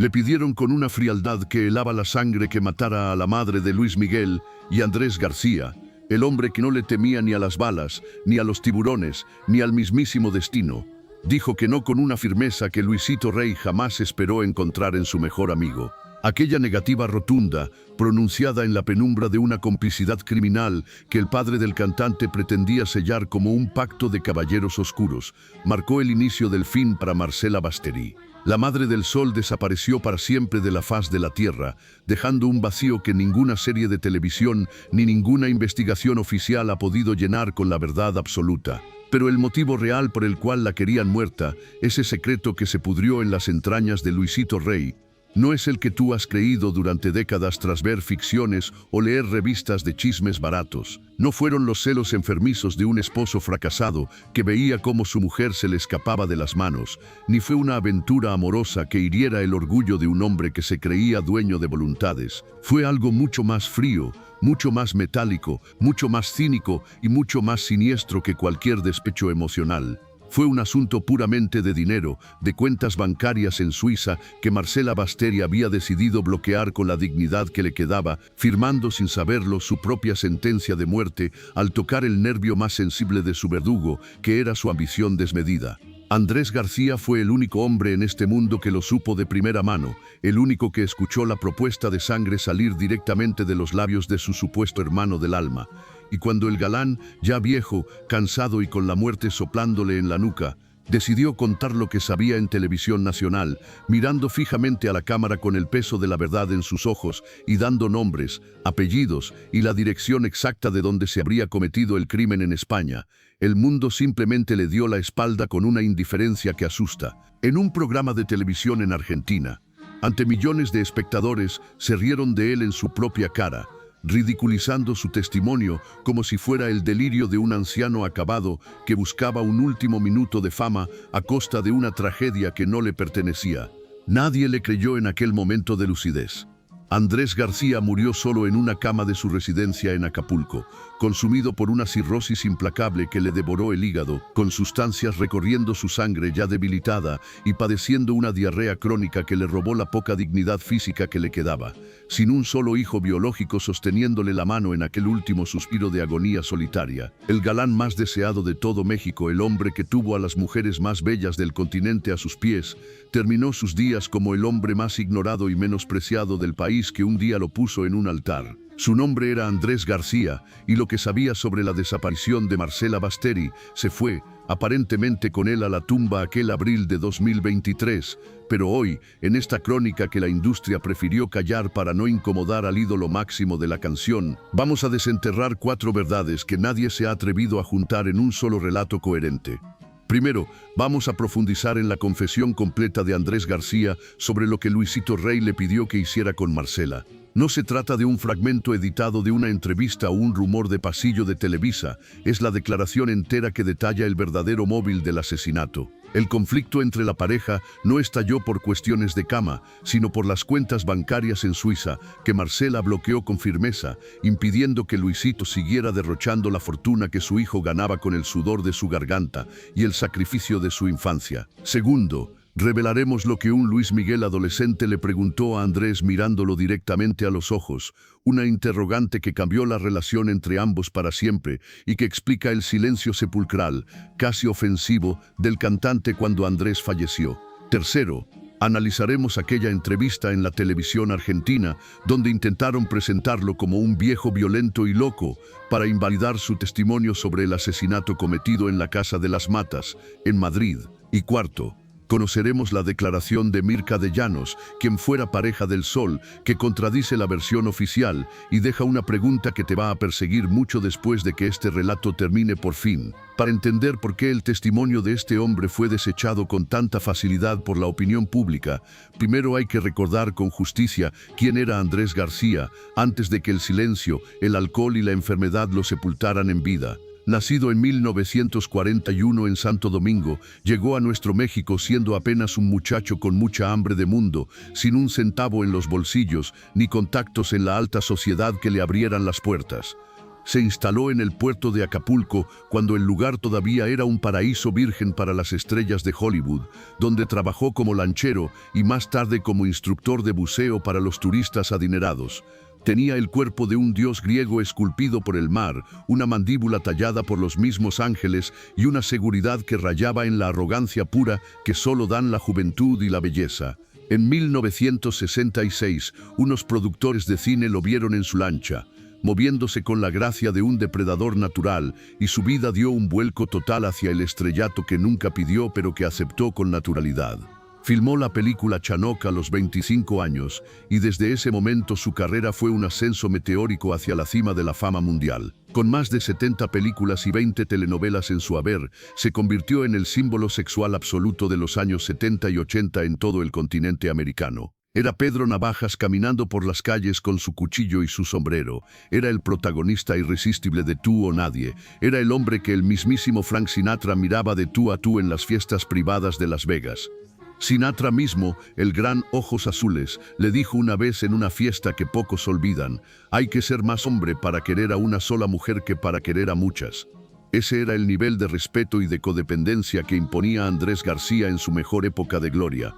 Le pidieron con una frialdad que helaba la sangre que matara a la madre de Luis Miguel y Andrés García, el hombre que no le temía ni a las balas, ni a los tiburones, ni al mismísimo destino. Dijo que no con una firmeza que Luisito Rey jamás esperó encontrar en su mejor amigo. Aquella negativa rotunda, pronunciada en la penumbra de una complicidad criminal que el padre del cantante pretendía sellar como un pacto de caballeros oscuros, marcó el inicio del fin para Marcela Basteri. La Madre del Sol desapareció para siempre de la faz de la tierra, dejando un vacío que ninguna serie de televisión ni ninguna investigación oficial ha podido llenar con la verdad absoluta. Pero el motivo real por el cual la querían muerta, ese secreto que se pudrió en las entrañas de Luisito Rey, no es el que tú has creído durante décadas tras ver ficciones o leer revistas de chismes baratos. No fueron los celos enfermizos de un esposo fracasado que veía cómo su mujer se le escapaba de las manos, ni fue una aventura amorosa que hiriera el orgullo de un hombre que se creía dueño de voluntades. Fue algo mucho más frío, mucho más metálico, mucho más cínico y mucho más siniestro que cualquier despecho emocional. Fue un asunto puramente de dinero, de cuentas bancarias en Suiza que Marcela Basteri había decidido bloquear con la dignidad que le quedaba, firmando sin saberlo su propia sentencia de muerte al tocar el nervio más sensible de su verdugo, que era su ambición desmedida. Andrés García fue el único hombre en este mundo que lo supo de primera mano, el único que escuchó la propuesta de sangre salir directamente de los labios de su supuesto hermano del alma. Y cuando el galán, ya viejo, cansado y con la muerte soplándole en la nuca, decidió contar lo que sabía en televisión nacional, mirando fijamente a la cámara con el peso de la verdad en sus ojos y dando nombres, apellidos y la dirección exacta de donde se habría cometido el crimen en España, el mundo simplemente le dio la espalda con una indiferencia que asusta. En un programa de televisión en Argentina, ante millones de espectadores, se rieron de él en su propia cara, ridiculizando su testimonio como si fuera el delirio de un anciano acabado que buscaba un último minuto de fama a costa de una tragedia que no le pertenecía. Nadie le creyó en aquel momento de lucidez. Andrés García murió solo en una cama de su residencia en Acapulco, consumido por una cirrosis implacable que le devoró el hígado, con sustancias recorriendo su sangre ya debilitada y padeciendo una diarrea crónica que le robó la poca dignidad física que le quedaba, sin un solo hijo biológico sosteniéndole la mano en aquel último suspiro de agonía solitaria. El galán más deseado de todo México, el hombre que tuvo a las mujeres más bellas del continente a sus pies, terminó sus días como el hombre más ignorado y menospreciado del país que un día lo puso en un altar. Su nombre era Andrés García, y lo que sabía sobre la desaparición de Marcela Basteri se fue, aparentemente con él a la tumba aquel abril de 2023, pero hoy, en esta crónica que la industria prefirió callar para no incomodar al ídolo máximo de la canción, vamos a desenterrar 4 verdades que nadie se ha atrevido a juntar en un solo relato coherente. Primero, vamos a profundizar en la confesión completa de Andrés García sobre lo que Luisito Rey le pidió que hiciera con Marcela. No se trata de un fragmento editado de una entrevista o un rumor de pasillo de Televisa, es la declaración entera que detalla el verdadero móvil del asesinato. El conflicto entre la pareja no estalló por cuestiones de cama, sino por las cuentas bancarias en Suiza, que Marcela bloqueó con firmeza, impidiendo que Luisito siguiera derrochando la fortuna que su hijo ganaba con el sudor de su garganta y el sacrificio de su infancia. Segundo, revelaremos lo que un Luis Miguel adolescente le preguntó a Andrés mirándolo directamente a los ojos, una interrogante que cambió la relación entre ambos para siempre y que explica el silencio sepulcral, casi ofensivo, del cantante cuando Andrés falleció. Tercero, analizaremos aquella entrevista en la televisión argentina donde intentaron presentarlo como un viejo violento y loco para invalidar su testimonio sobre el asesinato cometido en la Casa de las Matas, en Madrid. Y cuarto, conoceremos la declaración de Mirka de Llanos, quien fuera pareja del Sol, que contradice la versión oficial y deja una pregunta que te va a perseguir mucho después de que este relato termine por fin. Para entender por qué el testimonio de este hombre fue desechado con tanta facilidad por la opinión pública, primero hay que recordar con justicia quién era Andrés García antes de que el silencio, el alcohol y la enfermedad lo sepultaran en vida. Nacido en 1941 en Santo Domingo, llegó a nuestro México siendo apenas un muchacho con mucha hambre de mundo, sin un centavo en los bolsillos, ni contactos en la alta sociedad que le abrieran las puertas. Se instaló en el puerto de Acapulco cuando el lugar todavía era un paraíso virgen para las estrellas de Hollywood, donde trabajó como lanchero y más tarde como instructor de buceo para los turistas adinerados. Tenía el cuerpo de un dios griego esculpido por el mar, una mandíbula tallada por los mismos ángeles y una seguridad que rayaba en la arrogancia pura que solo dan la juventud y la belleza. En 1966, unos productores de cine lo vieron en su lancha, moviéndose con la gracia de un depredador natural, y su vida dio un vuelco total hacia el estrellato que nunca pidió pero que aceptó con naturalidad. Filmó la película Chanoc a los 25 años, y desde ese momento su carrera fue un ascenso meteórico hacia la cima de la fama mundial. Con más de 70 películas y 20 telenovelas en su haber, se convirtió en el símbolo sexual absoluto de los años 70 y 80 en todo el continente americano. Era Pedro Navajas caminando por las calles con su cuchillo y su sombrero. Era el protagonista irresistible de Tú o Nadie. Era el hombre que el mismísimo Frank Sinatra miraba de tú a tú en las fiestas privadas de Las Vegas. Sinatra mismo, el gran Ojos Azules, le dijo una vez en una fiesta que pocos olvidan: hay que ser más hombre para querer a una sola mujer que para querer a muchas. Ese era el nivel de respeto y de codependencia que imponía Andrés García en su mejor época de gloria.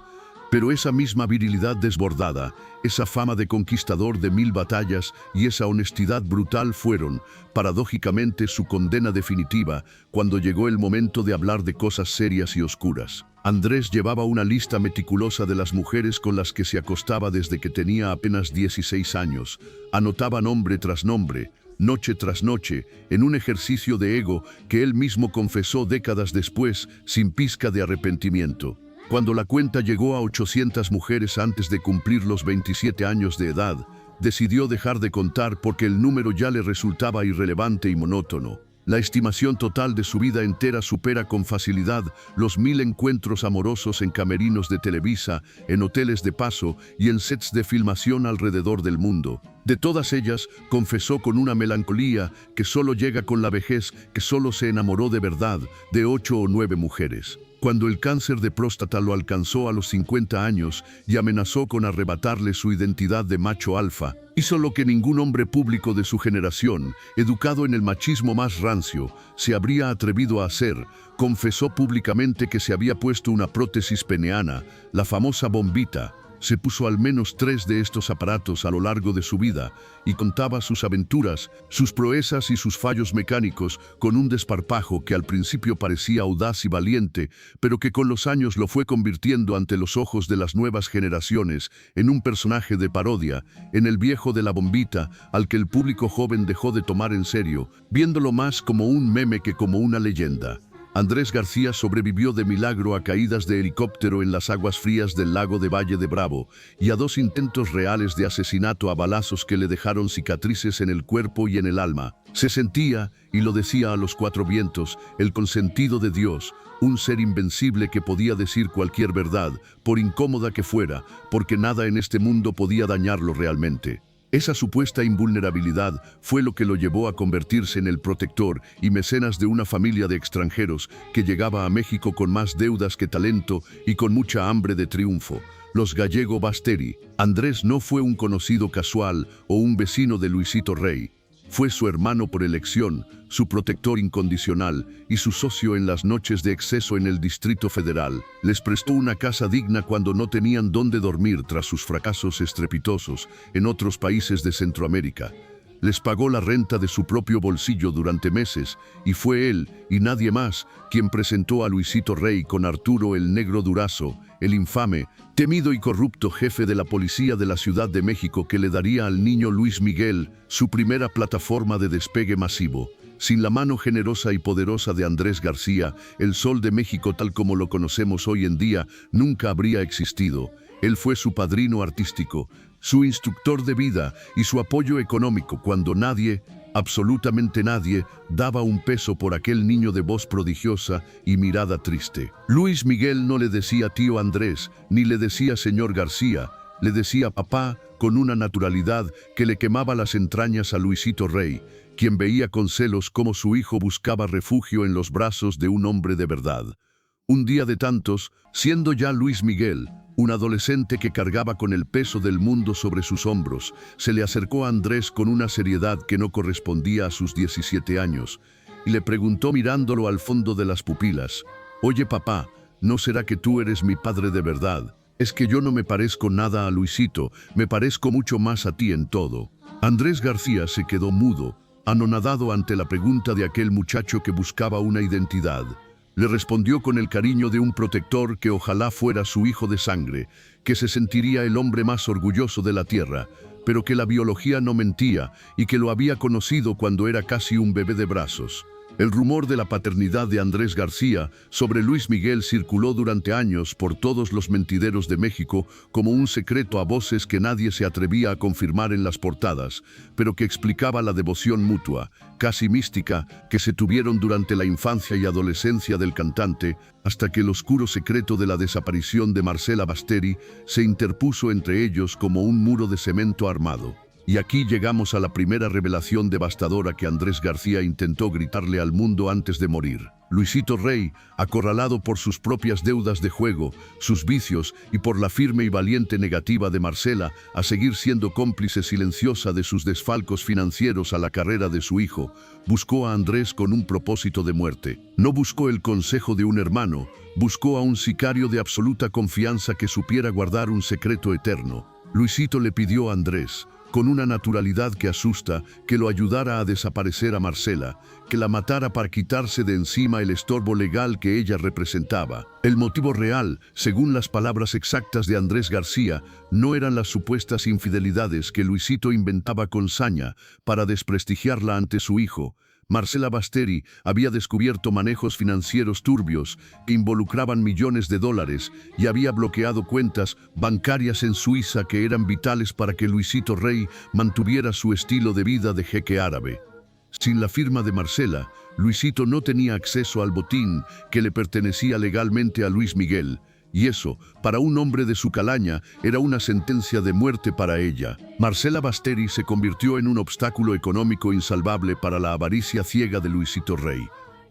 Pero esa misma virilidad desbordada, esa fama de conquistador de 1000 batallas y esa honestidad brutal fueron, paradójicamente, su condena definitiva cuando llegó el momento de hablar de cosas serias y oscuras. Andrés llevaba una lista meticulosa de las mujeres con las que se acostaba desde que tenía apenas 16 años. Anotaba nombre tras nombre, noche tras noche, en un ejercicio de ego que él mismo confesó décadas después, sin pizca de arrepentimiento. Cuando la cuenta llegó a 800 mujeres antes de cumplir los 27 años de edad, decidió dejar de contar porque el número ya le resultaba irrelevante y monótono. La estimación total de su vida entera supera con facilidad los 1000 encuentros amorosos en camerinos de Televisa, en hoteles de paso y en sets de filmación alrededor del mundo. De todas ellas, confesó con una melancolía que solo llega con la vejez que solo se enamoró de verdad de 8 o 9 mujeres. Cuando el cáncer de próstata lo alcanzó a los 50 años y amenazó con arrebatarle su identidad de macho alfa, hizo lo que ningún hombre público de su generación, educado en el machismo más rancio, se habría atrevido a hacer. Confesó públicamente que se había puesto una prótesis peneana, la famosa bombita. Se puso al menos 3 de estos aparatos a lo largo de su vida y contaba sus aventuras, sus proezas y sus fallos mecánicos con un desparpajo que al principio parecía audaz y valiente, pero que con los años lo fue convirtiendo ante los ojos de las nuevas generaciones en un personaje de parodia, en el viejo de la bombita al que el público joven dejó de tomar en serio, viéndolo más como un meme que como una leyenda. Andrés García sobrevivió de milagro a caídas de helicóptero en las aguas frías del lago de Valle de Bravo y a 2 intentos reales de asesinato a balazos que le dejaron cicatrices en el cuerpo y en el alma. Se sentía, y lo decía a los 4 vientos, el consentido de Dios, un ser invencible que podía decir cualquier verdad, por incómoda que fuera, porque nada en este mundo podía dañarlo realmente. Esa supuesta invulnerabilidad fue lo que lo llevó a convertirse en el protector y mecenas de una familia de extranjeros que llegaba a México con más deudas que talento y con mucha hambre de triunfo. Los Gallego Basteri. Andrés no fue un conocido casual o un vecino de Luisito Rey. Fue su hermano por elección, su protector incondicional y su socio en las noches de exceso en el Distrito Federal. Les prestó una casa digna cuando no tenían dónde dormir tras sus fracasos estrepitosos en otros países de Centroamérica. Les pagó la renta de su propio bolsillo durante meses y fue él, y nadie más, quien presentó a Luisito Rey con Arturo el Negro Durazo, el infame, temido y corrupto jefe de la policía de la Ciudad de México que le daría al niño Luis Miguel su primera plataforma de despegue masivo. Sin la mano generosa y poderosa de Andrés García, el Sol de México tal como lo conocemos hoy en día nunca habría existido. Él fue su padrino artístico, su instructor de vida y su apoyo económico cuando nadie, absolutamente nadie, daba un peso por aquel niño de voz prodigiosa y mirada triste. Luis Miguel no le decía tío Andrés, ni le decía señor García, le decía papá con una naturalidad que le quemaba las entrañas a Luisito Rey, quien veía con celos cómo su hijo buscaba refugio en los brazos de un hombre de verdad. Un día de tantos, siendo ya Luis Miguel, Un adolescente que cargaba con el peso del mundo sobre sus hombros, se le acercó a Andrés con una seriedad que no correspondía a sus 17 años, y le preguntó mirándolo al fondo de las pupilas: «Oye, papá, ¿no será que tú eres mi padre de verdad? Es que yo no me parezco nada a Luisito, me parezco mucho más a ti en todo». Andrés García se quedó mudo, anonadado ante la pregunta de aquel muchacho que buscaba una identidad. Le respondió con el cariño de un protector que ojalá fuera su hijo de sangre, que se sentiría el hombre más orgulloso de la tierra, pero que la biología no mentía y que lo había conocido cuando era casi un bebé de brazos. El rumor de la paternidad de Andrés García sobre Luis Miguel circuló durante años por todos los mentideros de México como un secreto a voces que nadie se atrevía a confirmar en las portadas, pero que explicaba la devoción mutua, casi mística, que se tuvieron durante la infancia y adolescencia del cantante, hasta que el oscuro secreto de la desaparición de Marcela Basteri se interpuso entre ellos como un muro de cemento armado. Y aquí llegamos a la primera revelación devastadora que Andrés García intentó gritarle al mundo antes de morir. Luisito Rey, acorralado por sus propias deudas de juego, sus vicios y por la firme y valiente negativa de Marcela a seguir siendo cómplice silenciosa de sus desfalcos financieros a la carrera de su hijo, buscó a Andrés con un propósito de muerte. No buscó el consejo de un hermano, buscó a un sicario de absoluta confianza que supiera guardar un secreto eterno. Luisito le pidió a Andrés, con una naturalidad que asusta, que lo ayudara a desaparecer a Marcela, que la matara para quitarse de encima el estorbo legal que ella representaba. El motivo real, según las palabras exactas de Andrés García, no eran las supuestas infidelidades que Luisito inventaba con saña para desprestigiarla ante su hijo. Marcela Basteri había descubierto manejos financieros turbios que involucraban millones de dólares y había bloqueado cuentas bancarias en Suiza que eran vitales para que Luisito Rey mantuviera su estilo de vida de jeque árabe. Sin la firma de Marcela, Luisito no tenía acceso al botín que le pertenecía legalmente a Luis Miguel. Y eso, para un hombre de su calaña, era una sentencia de muerte para ella. Marcela Basteri se convirtió en un obstáculo económico insalvable para la avaricia ciega de Luisito Rey.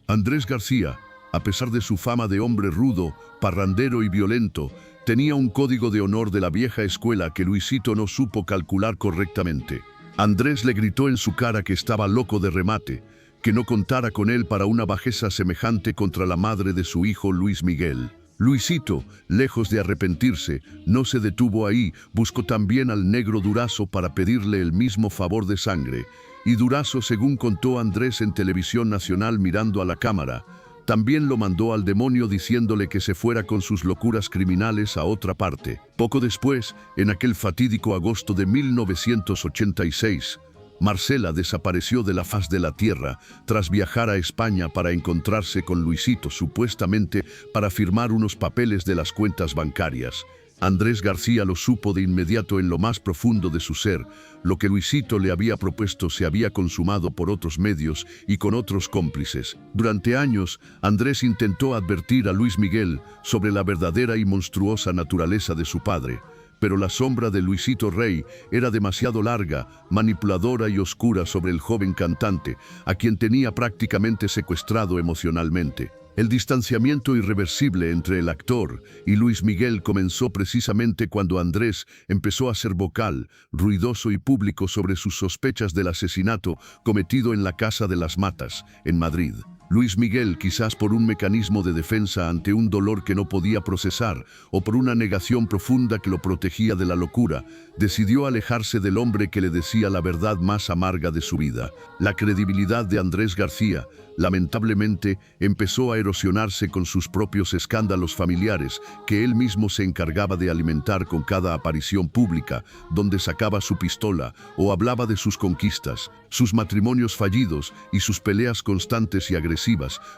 Andrés García, a pesar de su fama de hombre rudo, parrandero y violento, tenía un código de honor de la vieja escuela que Luisito no supo calcular correctamente. Andrés le gritó en su cara que estaba loco de remate, que no contara con él para una bajeza semejante contra la madre de su hijo Luis Miguel. Luisito, lejos de arrepentirse, no se detuvo ahí, buscó también al negro Durazo para pedirle el mismo favor de sangre. Y Durazo, según contó Andrés en Televisión Nacional mirando a la cámara, también lo mandó al demonio diciéndole que se fuera con sus locuras criminales a otra parte. Poco después, en aquel fatídico agosto de 1986, Marcela desapareció de la faz de la tierra tras viajar a España para encontrarse con Luisito, supuestamente para firmar unos papeles de las cuentas bancarias. Andrés García lo supo de inmediato en lo más profundo de su ser. Lo que Luisito le había propuesto se había consumado por otros medios y con otros cómplices. Durante años, Andrés intentó advertir a Luis Miguel sobre la verdadera y monstruosa naturaleza de su padre. Pero la sombra de Luisito Rey era demasiado larga, manipuladora y oscura sobre el joven cantante, a quien tenía prácticamente secuestrado emocionalmente. El distanciamiento irreversible entre el actor y Luis Miguel comenzó precisamente cuando Andrés empezó a ser vocal, ruidoso y público sobre sus sospechas del asesinato cometido en la Casa de las Matas, en Madrid. Luis Miguel, quizás por un mecanismo de defensa ante un dolor que no podía procesar o por una negación profunda que lo protegía de la locura, decidió alejarse del hombre que le decía la verdad más amarga de su vida. La credibilidad de Andrés García, lamentablemente, empezó a erosionarse con sus propios escándalos familiares que él mismo se encargaba de alimentar con cada aparición pública, donde sacaba su pistola o hablaba de sus conquistas, sus matrimonios fallidos y sus peleas constantes y agresivas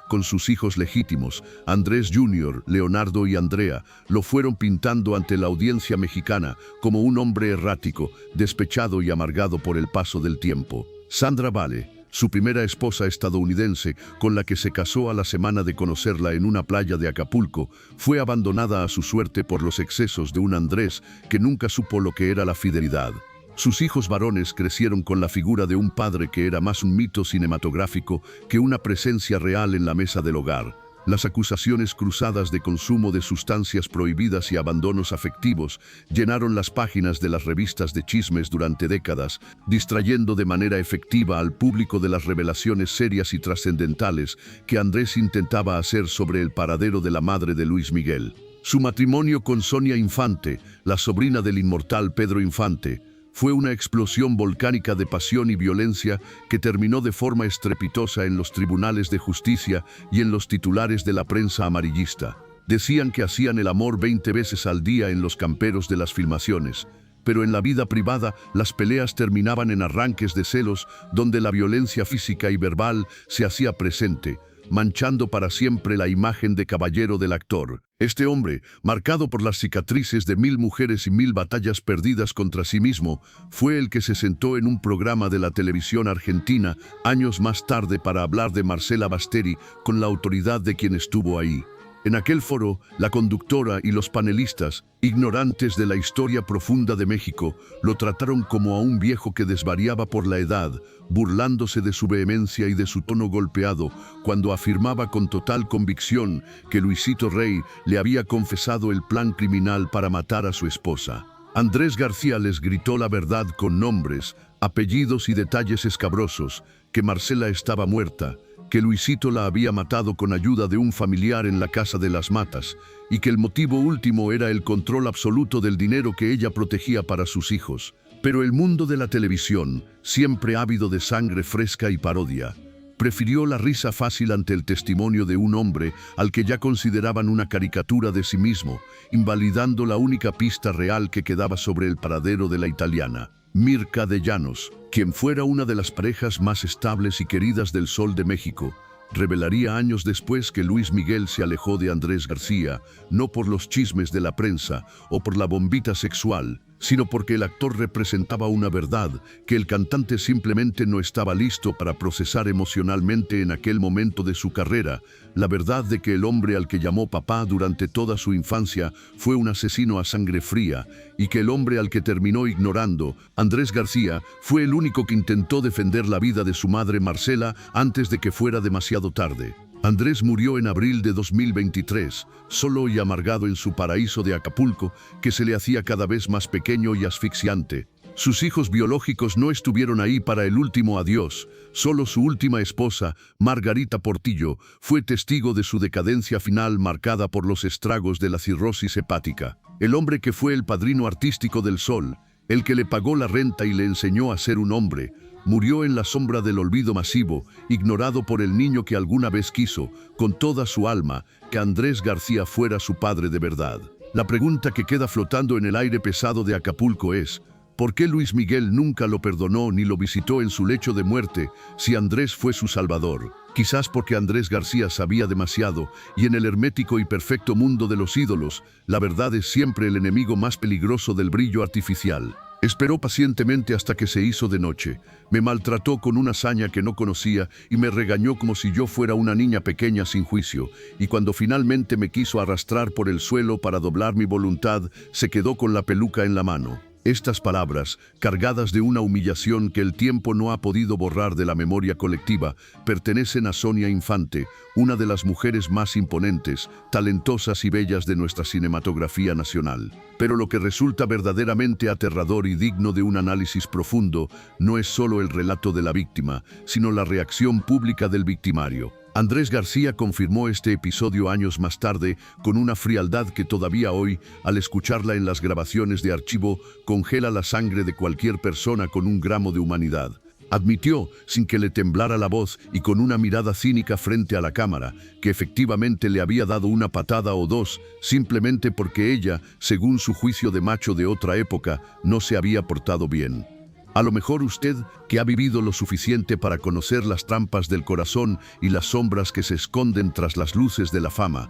con sus hijos legítimos. Andrés Jr., Leonardo y Andrea lo fueron pintando ante la audiencia mexicana como un hombre errático, despechado y amargado por el paso del tiempo. Sandra Vale, su primera esposa estadounidense, con la que se casó a la semana de conocerla en una playa de Acapulco, fue abandonada a su suerte por los excesos de un Andrés que nunca supo lo que era la fidelidad. Sus hijos varones crecieron con la figura de un padre que era más un mito cinematográfico que una presencia real en la mesa del hogar. Las acusaciones cruzadas de consumo de sustancias prohibidas y abandonos afectivos llenaron las páginas de las revistas de chismes durante décadas, distrayendo de manera efectiva al público de las revelaciones serias y trascendentales que Andrés intentaba hacer sobre el paradero de la madre de Luis Miguel. Su matrimonio con Sonia Infante, la sobrina del inmortal Pedro Infante, fue una explosión volcánica de pasión y violencia que terminó de forma estrepitosa en los tribunales de justicia y en los titulares de la prensa amarillista. Decían que hacían el amor 20 veces al día en los camperos de las filmaciones, pero en la vida privada las peleas terminaban en arranques de celos donde la violencia física y verbal se hacía presente, manchando para siempre la imagen de caballero del actor. Este hombre, marcado por las cicatrices de 1000 mujeres y 1000 batallas perdidas contra sí mismo, fue el que se sentó en un programa de la televisión argentina años más tarde para hablar de Marcela Basteri con la autoridad de quien estuvo ahí. En aquel foro, la conductora y los panelistas, ignorantes de la historia profunda de México, lo trataron como a un viejo que desvariaba por la edad, burlándose de su vehemencia y de su tono golpeado, cuando afirmaba con total convicción que Luisito Rey le había confesado el plan criminal para matar a su esposa. Andrés García les gritó la verdad con nombres, apellidos y detalles escabrosos, que Marcela estaba muerta, que Luisito la había matado con ayuda de un familiar en la Casa de las Matas y que el motivo último era el control absoluto del dinero que ella protegía para sus hijos. Pero el mundo de la televisión, siempre ávido de sangre fresca y parodia, prefirió la risa fácil ante el testimonio de un hombre al que ya consideraban una caricatura de sí mismo, invalidando la única pista real que quedaba sobre el paradero de la italiana, Mirka de Llanos, quien fuera una de las parejas más estables y queridas del Sol de México. Revelaría años después que Luis Miguel se alejó de Andrés García, no por los chismes de la prensa o por la bombita sexual, sino porque el actor representaba una verdad que el cantante simplemente no estaba listo para procesar emocionalmente en aquel momento de su carrera, la verdad de que el hombre al que llamó papá durante toda su infancia fue un asesino a sangre fría y que el hombre al que terminó ignorando, Andrés García, fue el único que intentó defender la vida de su madre Marcela antes de que fuera demasiado tarde. Andrés murió en abril de 2023, solo y amargado en su paraíso de Acapulco, que se le hacía cada vez más pequeño y asfixiante. Sus hijos biológicos no estuvieron ahí para el último adiós. Solo su última esposa, Margarita Portillo, fue testigo de su decadencia final marcada por los estragos de la cirrosis hepática. El hombre que fue el padrino artístico del Sol, el que le pagó la renta y le enseñó a ser un hombre, murió en la sombra del olvido masivo, ignorado por el niño que alguna vez quiso, con toda su alma, que Andrés García fuera su padre de verdad. La pregunta que queda flotando en el aire pesado de Acapulco es: ¿por qué Luis Miguel nunca lo perdonó ni lo visitó en su lecho de muerte si Andrés fue su salvador? Quizás porque Andrés García sabía demasiado y en el hermético y perfecto mundo de los ídolos, la verdad es siempre el enemigo más peligroso del brillo artificial. Esperó pacientemente hasta que se hizo de noche. Me maltrató con una saña que no conocía y me regañó como si yo fuera una niña pequeña sin juicio. Y cuando finalmente me quiso arrastrar por el suelo para doblar mi voluntad, se quedó con la peluca en la mano. Estas palabras, cargadas de una humillación que el tiempo no ha podido borrar de la memoria colectiva, pertenecen a Sonia Infante, una de las mujeres más imponentes, talentosas y bellas de nuestra cinematografía nacional. Pero lo que resulta verdaderamente aterrador y digno de un análisis profundo no es solo el relato de la víctima, sino la reacción pública del victimario. Andrés García confirmó este episodio años más tarde con una frialdad que todavía hoy, al escucharla en las grabaciones de archivo, congela la sangre de cualquier persona con un gramo de humanidad. Admitió, sin que le temblara la voz y con una mirada cínica frente a la cámara, que efectivamente le había dado una patada o dos, simplemente porque ella, según su juicio de macho de otra época, no se había portado bien. A lo mejor usted, que ha vivido lo suficiente para conocer las trampas del corazón y las sombras que se esconden tras las luces de la fama,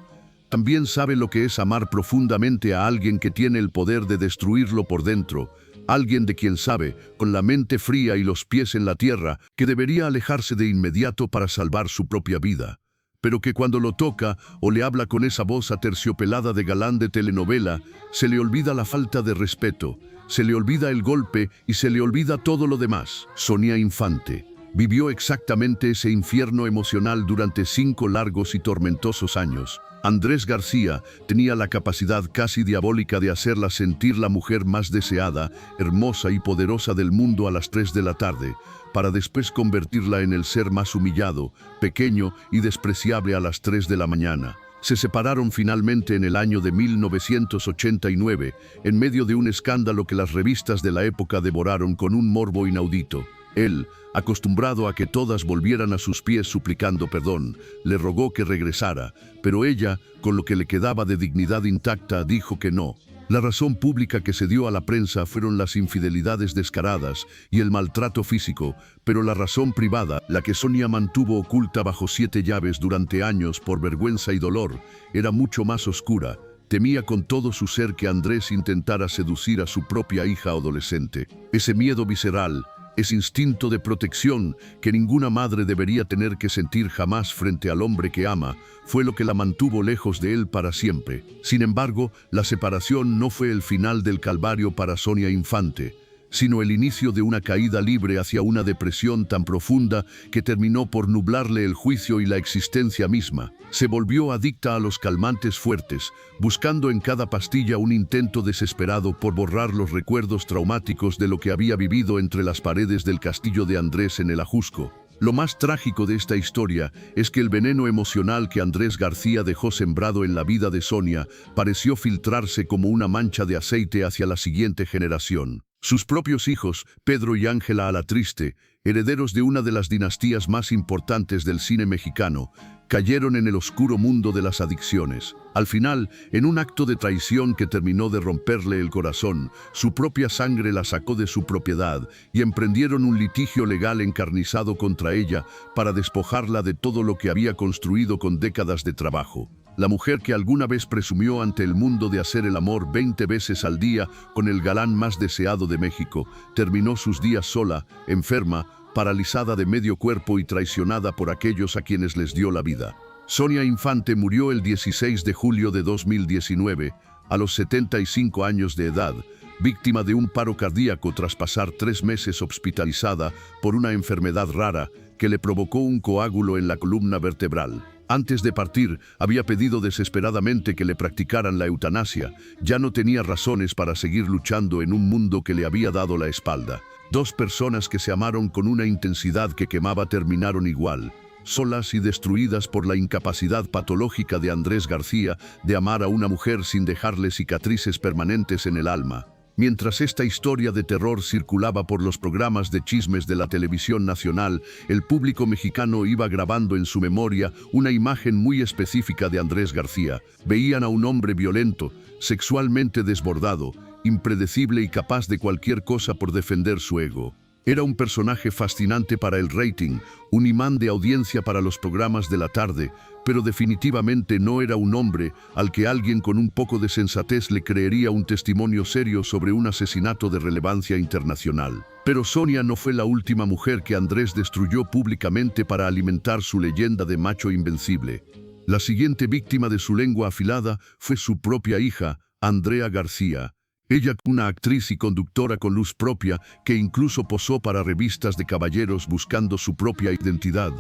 también sabe lo que es amar profundamente a alguien que tiene el poder de destruirlo por dentro, alguien de quien sabe, con la mente fría y los pies en la tierra, que debería alejarse de inmediato para salvar su propia vida, pero que cuando lo toca o le habla con esa voz aterciopelada de galán de telenovela, se le olvida la falta de respeto, se le olvida el golpe y se le olvida todo lo demás. Sonia Infante, Vivió exactamente ese infierno emocional durante 5 largos y tormentosos años. Andrés García tenía la capacidad casi diabólica de hacerla sentir la mujer más deseada, hermosa y poderosa del mundo a las 3 de la tarde, para después convertirla en el ser más humillado, pequeño y despreciable a las 3 de la mañana. Se separaron finalmente en el año de 1989, en medio de un escándalo que las revistas de la época devoraron con un morbo inaudito. Él, acostumbrado a que todas volvieran a sus pies suplicando perdón, le rogó que regresara, pero ella, con lo que le quedaba de dignidad intacta, dijo que no. La razón pública que se dio a la prensa fueron las infidelidades descaradas y el maltrato físico, pero la razón privada, la que Sonia mantuvo oculta bajo 7 llaves durante años por vergüenza y dolor, era mucho más oscura. Temía con todo su ser que Andrés intentara seducir a su propia hija adolescente. Ese miedo visceral, ese instinto de protección que ninguna madre debería tener que sentir jamás frente al hombre que ama, fue lo que la mantuvo lejos de él para siempre. Sin embargo, la separación no fue el final del calvario para Sonia Infante, sino el inicio de una caída libre hacia una depresión tan profunda que terminó por nublarle el juicio y la existencia misma. Se volvió adicta a los calmantes fuertes, buscando en cada pastilla un intento desesperado por borrar los recuerdos traumáticos de lo que había vivido entre las paredes del castillo de Andrés en el Ajusco. Lo más trágico de esta historia es que el veneno emocional que Andrés García dejó sembrado en la vida de Sonia pareció filtrarse como una mancha de aceite hacia la siguiente generación. Sus propios hijos, Pedro y Ángela Alatriste, herederos de una de las dinastías más importantes del cine mexicano, cayeron en el oscuro mundo de las adicciones. Al final, en un acto de traición que terminó de romperle el corazón, su propia sangre la sacó de su propiedad y emprendieron un litigio legal encarnizado contra ella para despojarla de todo lo que había construido con décadas de trabajo. La mujer que alguna vez presumió ante el mundo de hacer el amor 20 veces al día con el galán más deseado de México, terminó sus días sola, enferma, paralizada de medio cuerpo y traicionada por aquellos a quienes les dio la vida. Sonia Infante murió el 16 de julio de 2019, a los 75 años de edad, víctima de un paro cardíaco tras pasar 3 meses hospitalizada por una enfermedad rara que le provocó un coágulo en la columna vertebral. Antes de partir, había pedido desesperadamente que le practicaran la eutanasia. Ya no tenía razones para seguir luchando en un mundo que le había dado la espalda. 2 personas que se amaron con una intensidad que quemaba terminaron igual, solas y destruidas por la incapacidad patológica de Andrés García de amar a una mujer sin dejarle cicatrices permanentes en el alma. Mientras esta historia de terror circulaba por los programas de chismes de la televisión nacional, el público mexicano iba grabando en su memoria una imagen muy específica de Andrés García. Veían a un hombre violento, sexualmente desbordado, impredecible y capaz de cualquier cosa por defender su ego. Era un personaje fascinante para el rating, un imán de audiencia para los programas de la tarde, pero definitivamente no era un hombre al que alguien con un poco de sensatez le creería un testimonio serio sobre un asesinato de relevancia internacional. Pero Sonia no fue la última mujer que Andrés destruyó públicamente para alimentar su leyenda de macho invencible. La siguiente víctima de su lengua afilada fue su propia hija, Andrea García. Ella, una actriz y conductora con luz propia, que incluso posó para revistas de caballeros buscando su propia identidad,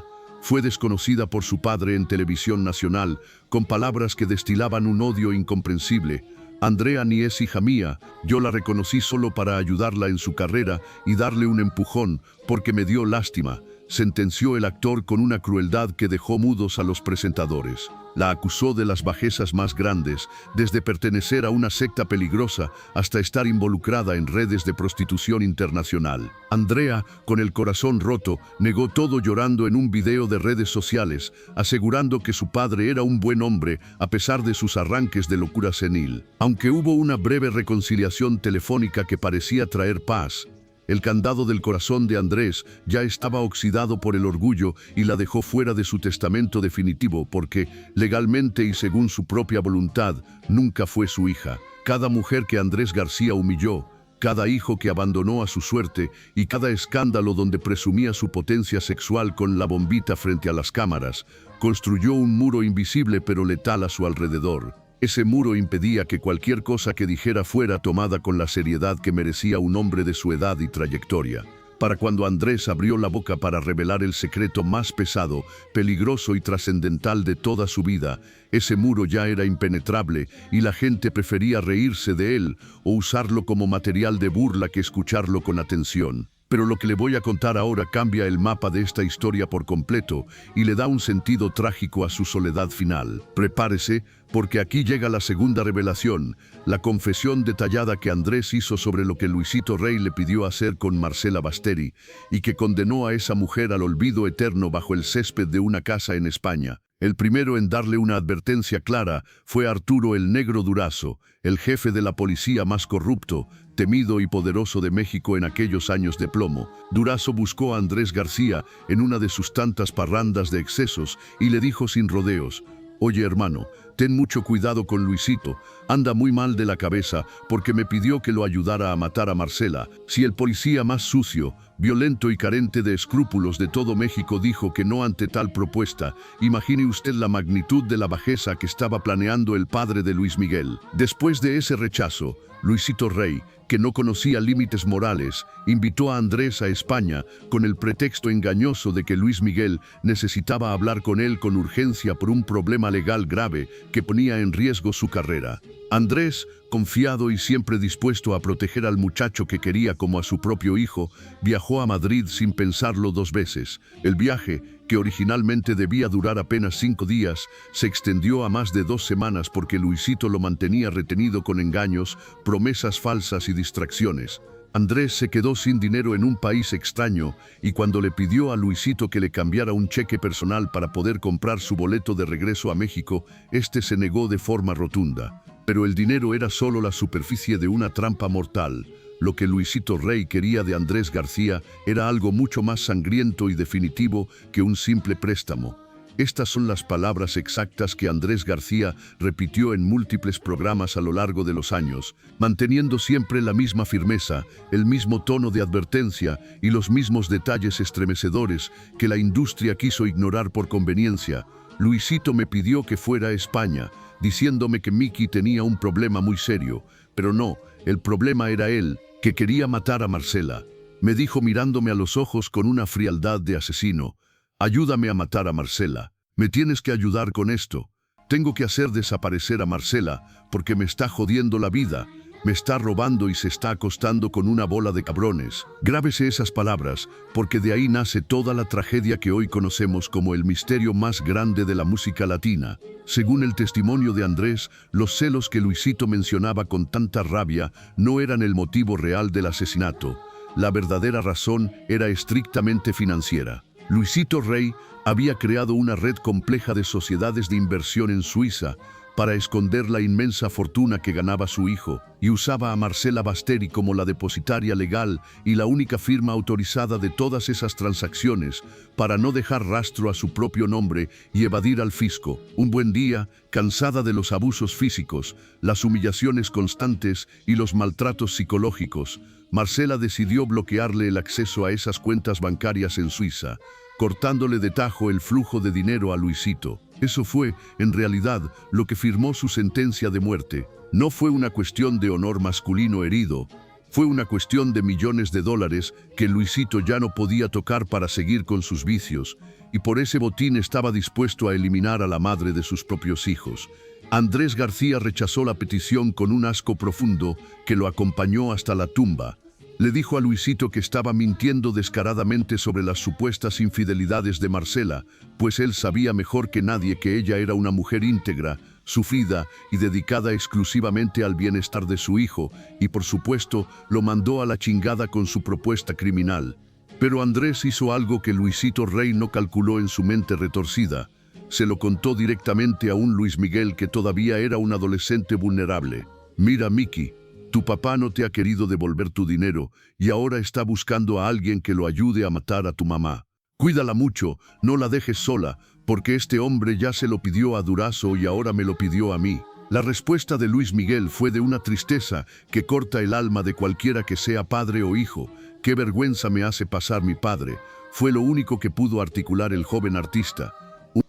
fue desconocida por su padre en televisión nacional, con palabras que destilaban un odio incomprensible. Andrea ni es hija mía, yo la reconocí solo para ayudarla en su carrera y darle un empujón, porque me dio lástima, sentenció el actor con una crueldad que dejó mudos a los presentadores. La acusó de las bajezas más grandes, desde pertenecer a una secta peligrosa hasta estar involucrada en redes de prostitución internacional. Andrea, con el corazón roto, negó todo llorando en un video de redes sociales, asegurando que su padre era un buen hombre a pesar de sus arranques de locura senil. Aunque hubo una breve reconciliación telefónica que parecía traer paz, el candado del corazón de Andrés ya estaba oxidado por el orgullo y la dejó fuera de su testamento definitivo porque, legalmente y según su propia voluntad, nunca fue su hija. Cada mujer que Andrés García humilló, cada hijo que abandonó a su suerte y cada escándalo donde presumía su potencia sexual con la bombita frente a las cámaras, construyó un muro invisible pero letal a su alrededor. Ese muro impedía que cualquier cosa que dijera fuera tomada con la seriedad que merecía un hombre de su edad y trayectoria. Para cuando Andrés abrió la boca para revelar el secreto más pesado, peligroso y trascendental de toda su vida, ese muro ya era impenetrable y la gente prefería reírse de él o usarlo como material de burla que escucharlo con atención. Pero lo que le voy a contar ahora cambia el mapa de esta historia por completo y le da un sentido trágico a su soledad final. Prepárese, porque aquí llega la segunda revelación, la confesión detallada que Andrés hizo sobre lo que Luisito Rey le pidió hacer con Marcela Basteri y que condenó a esa mujer al olvido eterno bajo el césped de una casa en España. El primero en darle una advertencia clara fue Arturo el Negro Durazo, el jefe de la policía más corrupto, temido y poderoso de México en aquellos años de plomo. Durazo buscó a Andrés García en una de sus tantas parrandas de excesos y le dijo sin rodeos: «Oye, hermano, ten mucho cuidado con Luisito, anda muy mal de la cabeza porque me pidió que lo ayudara a matar a Marcela. Si el policía más sucio, violento y carente de escrúpulos de todo México dijo que no ante tal propuesta, imagine usted la magnitud de la bajeza que estaba planeando el padre de Luis Miguel». Después de ese rechazo, Luisito Rey, que no conocía límites morales, invitó a Andrés a España con el pretexto engañoso de que Luis Miguel necesitaba hablar con él con urgencia por un problema legal grave que ponía en riesgo su carrera. Andrés, confiado y siempre dispuesto a proteger al muchacho que quería como a su propio hijo, viajó a Madrid sin pensarlo dos veces. El viaje, que originalmente debía durar apenas 5 días, se extendió a más de 2 semanas porque Luisito lo mantenía retenido con engaños, promesas falsas y distracciones. Andrés se quedó sin dinero en un país extraño y cuando le pidió a Luisito que le cambiara un cheque personal para poder comprar su boleto de regreso a México, este se negó de forma rotunda. Pero el dinero era solo la superficie de una trampa mortal. Lo que Luisito Rey quería de Andrés García era algo mucho más sangriento y definitivo que un simple préstamo. Estas son las palabras exactas que Andrés García repitió en múltiples programas a lo largo de los años, manteniendo siempre la misma firmeza, el mismo tono de advertencia y los mismos detalles estremecedores que la industria quiso ignorar por conveniencia. Luisito me pidió que fuera a España, diciéndome que Miki tenía un problema muy serio, pero no, el problema era él, que quería matar a Marcela. Me dijo mirándome a los ojos con una frialdad de asesino: «Ayúdame a matar a Marcela. Me tienes que ayudar con esto. Tengo que hacer desaparecer a Marcela porque me está jodiendo la vida. Me está robando y se está acostando con una bola de cabrones». Grábese esas palabras, porque de ahí nace toda la tragedia que hoy conocemos como el misterio más grande de la música latina. Según el testimonio de Andrés, los celos que Luisito mencionaba con tanta rabia no eran el motivo real del asesinato. La verdadera razón era estrictamente financiera. Luisito Rey había creado una red compleja de sociedades de inversión en Suiza para esconder la inmensa fortuna que ganaba su hijo, y usaba a Marcela Basteri como la depositaria legal y la única firma autorizada de todas esas transacciones para no dejar rastro a su propio nombre y evadir al fisco. Un buen día, cansada de los abusos físicos, las humillaciones constantes y los maltratos psicológicos, Marcela decidió bloquearle el acceso a esas cuentas bancarias en Suiza, cortándole de tajo el flujo de dinero a Luisito. Eso fue, en realidad, lo que firmó su sentencia de muerte. No fue una cuestión de honor masculino herido, fue una cuestión de millones de dólares que Luisito ya no podía tocar para seguir con sus vicios, y por ese botín estaba dispuesto a eliminar a la madre de sus propios hijos. Andrés García rechazó la petición con un asco profundo que lo acompañó hasta la tumba. Le dijo a Luisito que estaba mintiendo descaradamente sobre las supuestas infidelidades de Marcela, pues él sabía mejor que nadie que ella era una mujer íntegra, sufrida y dedicada exclusivamente al bienestar de su hijo, y por supuesto lo mandó a la chingada con su propuesta criminal. Pero Andrés hizo algo que Luisito Rey no calculó en su mente retorcida. Se lo contó directamente a un Luis Miguel que todavía era un adolescente vulnerable. «Mira, Miki, tu papá no te ha querido devolver tu dinero y ahora está buscando a alguien que lo ayude a matar a tu mamá. Cuídala mucho, no la dejes sola, porque este hombre ya se lo pidió a Durazo y ahora me lo pidió a mí». La respuesta de Luis Miguel fue de una tristeza que corta el alma de cualquiera que sea padre o hijo. «Qué vergüenza me hace pasar mi padre», fue lo único que pudo articular el joven artista.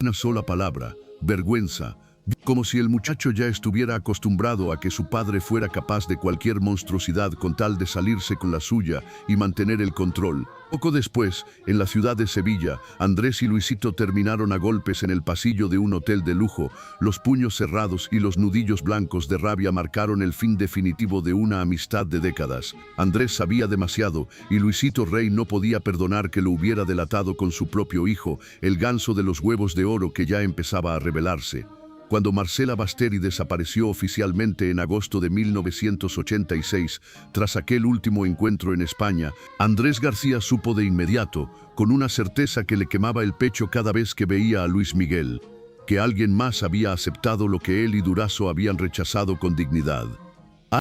Una sola palabra: vergüenza. Como si el muchacho ya estuviera acostumbrado a que su padre fuera capaz de cualquier monstruosidad con tal de salirse con la suya y mantener el control. Poco después, en la ciudad de Sevilla, Andrés y Luisito terminaron a golpes en el pasillo de un hotel de lujo. Los puños cerrados y los nudillos blancos de rabia marcaron el fin definitivo de una amistad de décadas. Andrés sabía demasiado y Luisito Rey no podía perdonar que lo hubiera delatado con su propio hijo, el ganso de los huevos de oro que ya empezaba a rebelarse. Cuando Marcela Basteri desapareció oficialmente en agosto de 1986, tras aquel último encuentro en España, Andrés García supo de inmediato, con una certeza que le quemaba el pecho cada vez que veía a Luis Miguel, que alguien más había aceptado lo que él y Durazo habían rechazado con dignidad.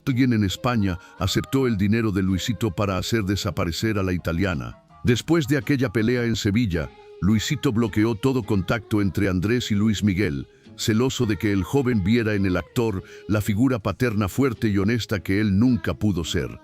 Alguien en España aceptó el dinero de Luisito para hacer desaparecer a la italiana. Después de aquella pelea en Sevilla, Luisito bloqueó todo contacto entre Andrés y Luis Miguel, celoso de que el joven viera en el actor la figura paterna fuerte y honesta que él nunca pudo ser.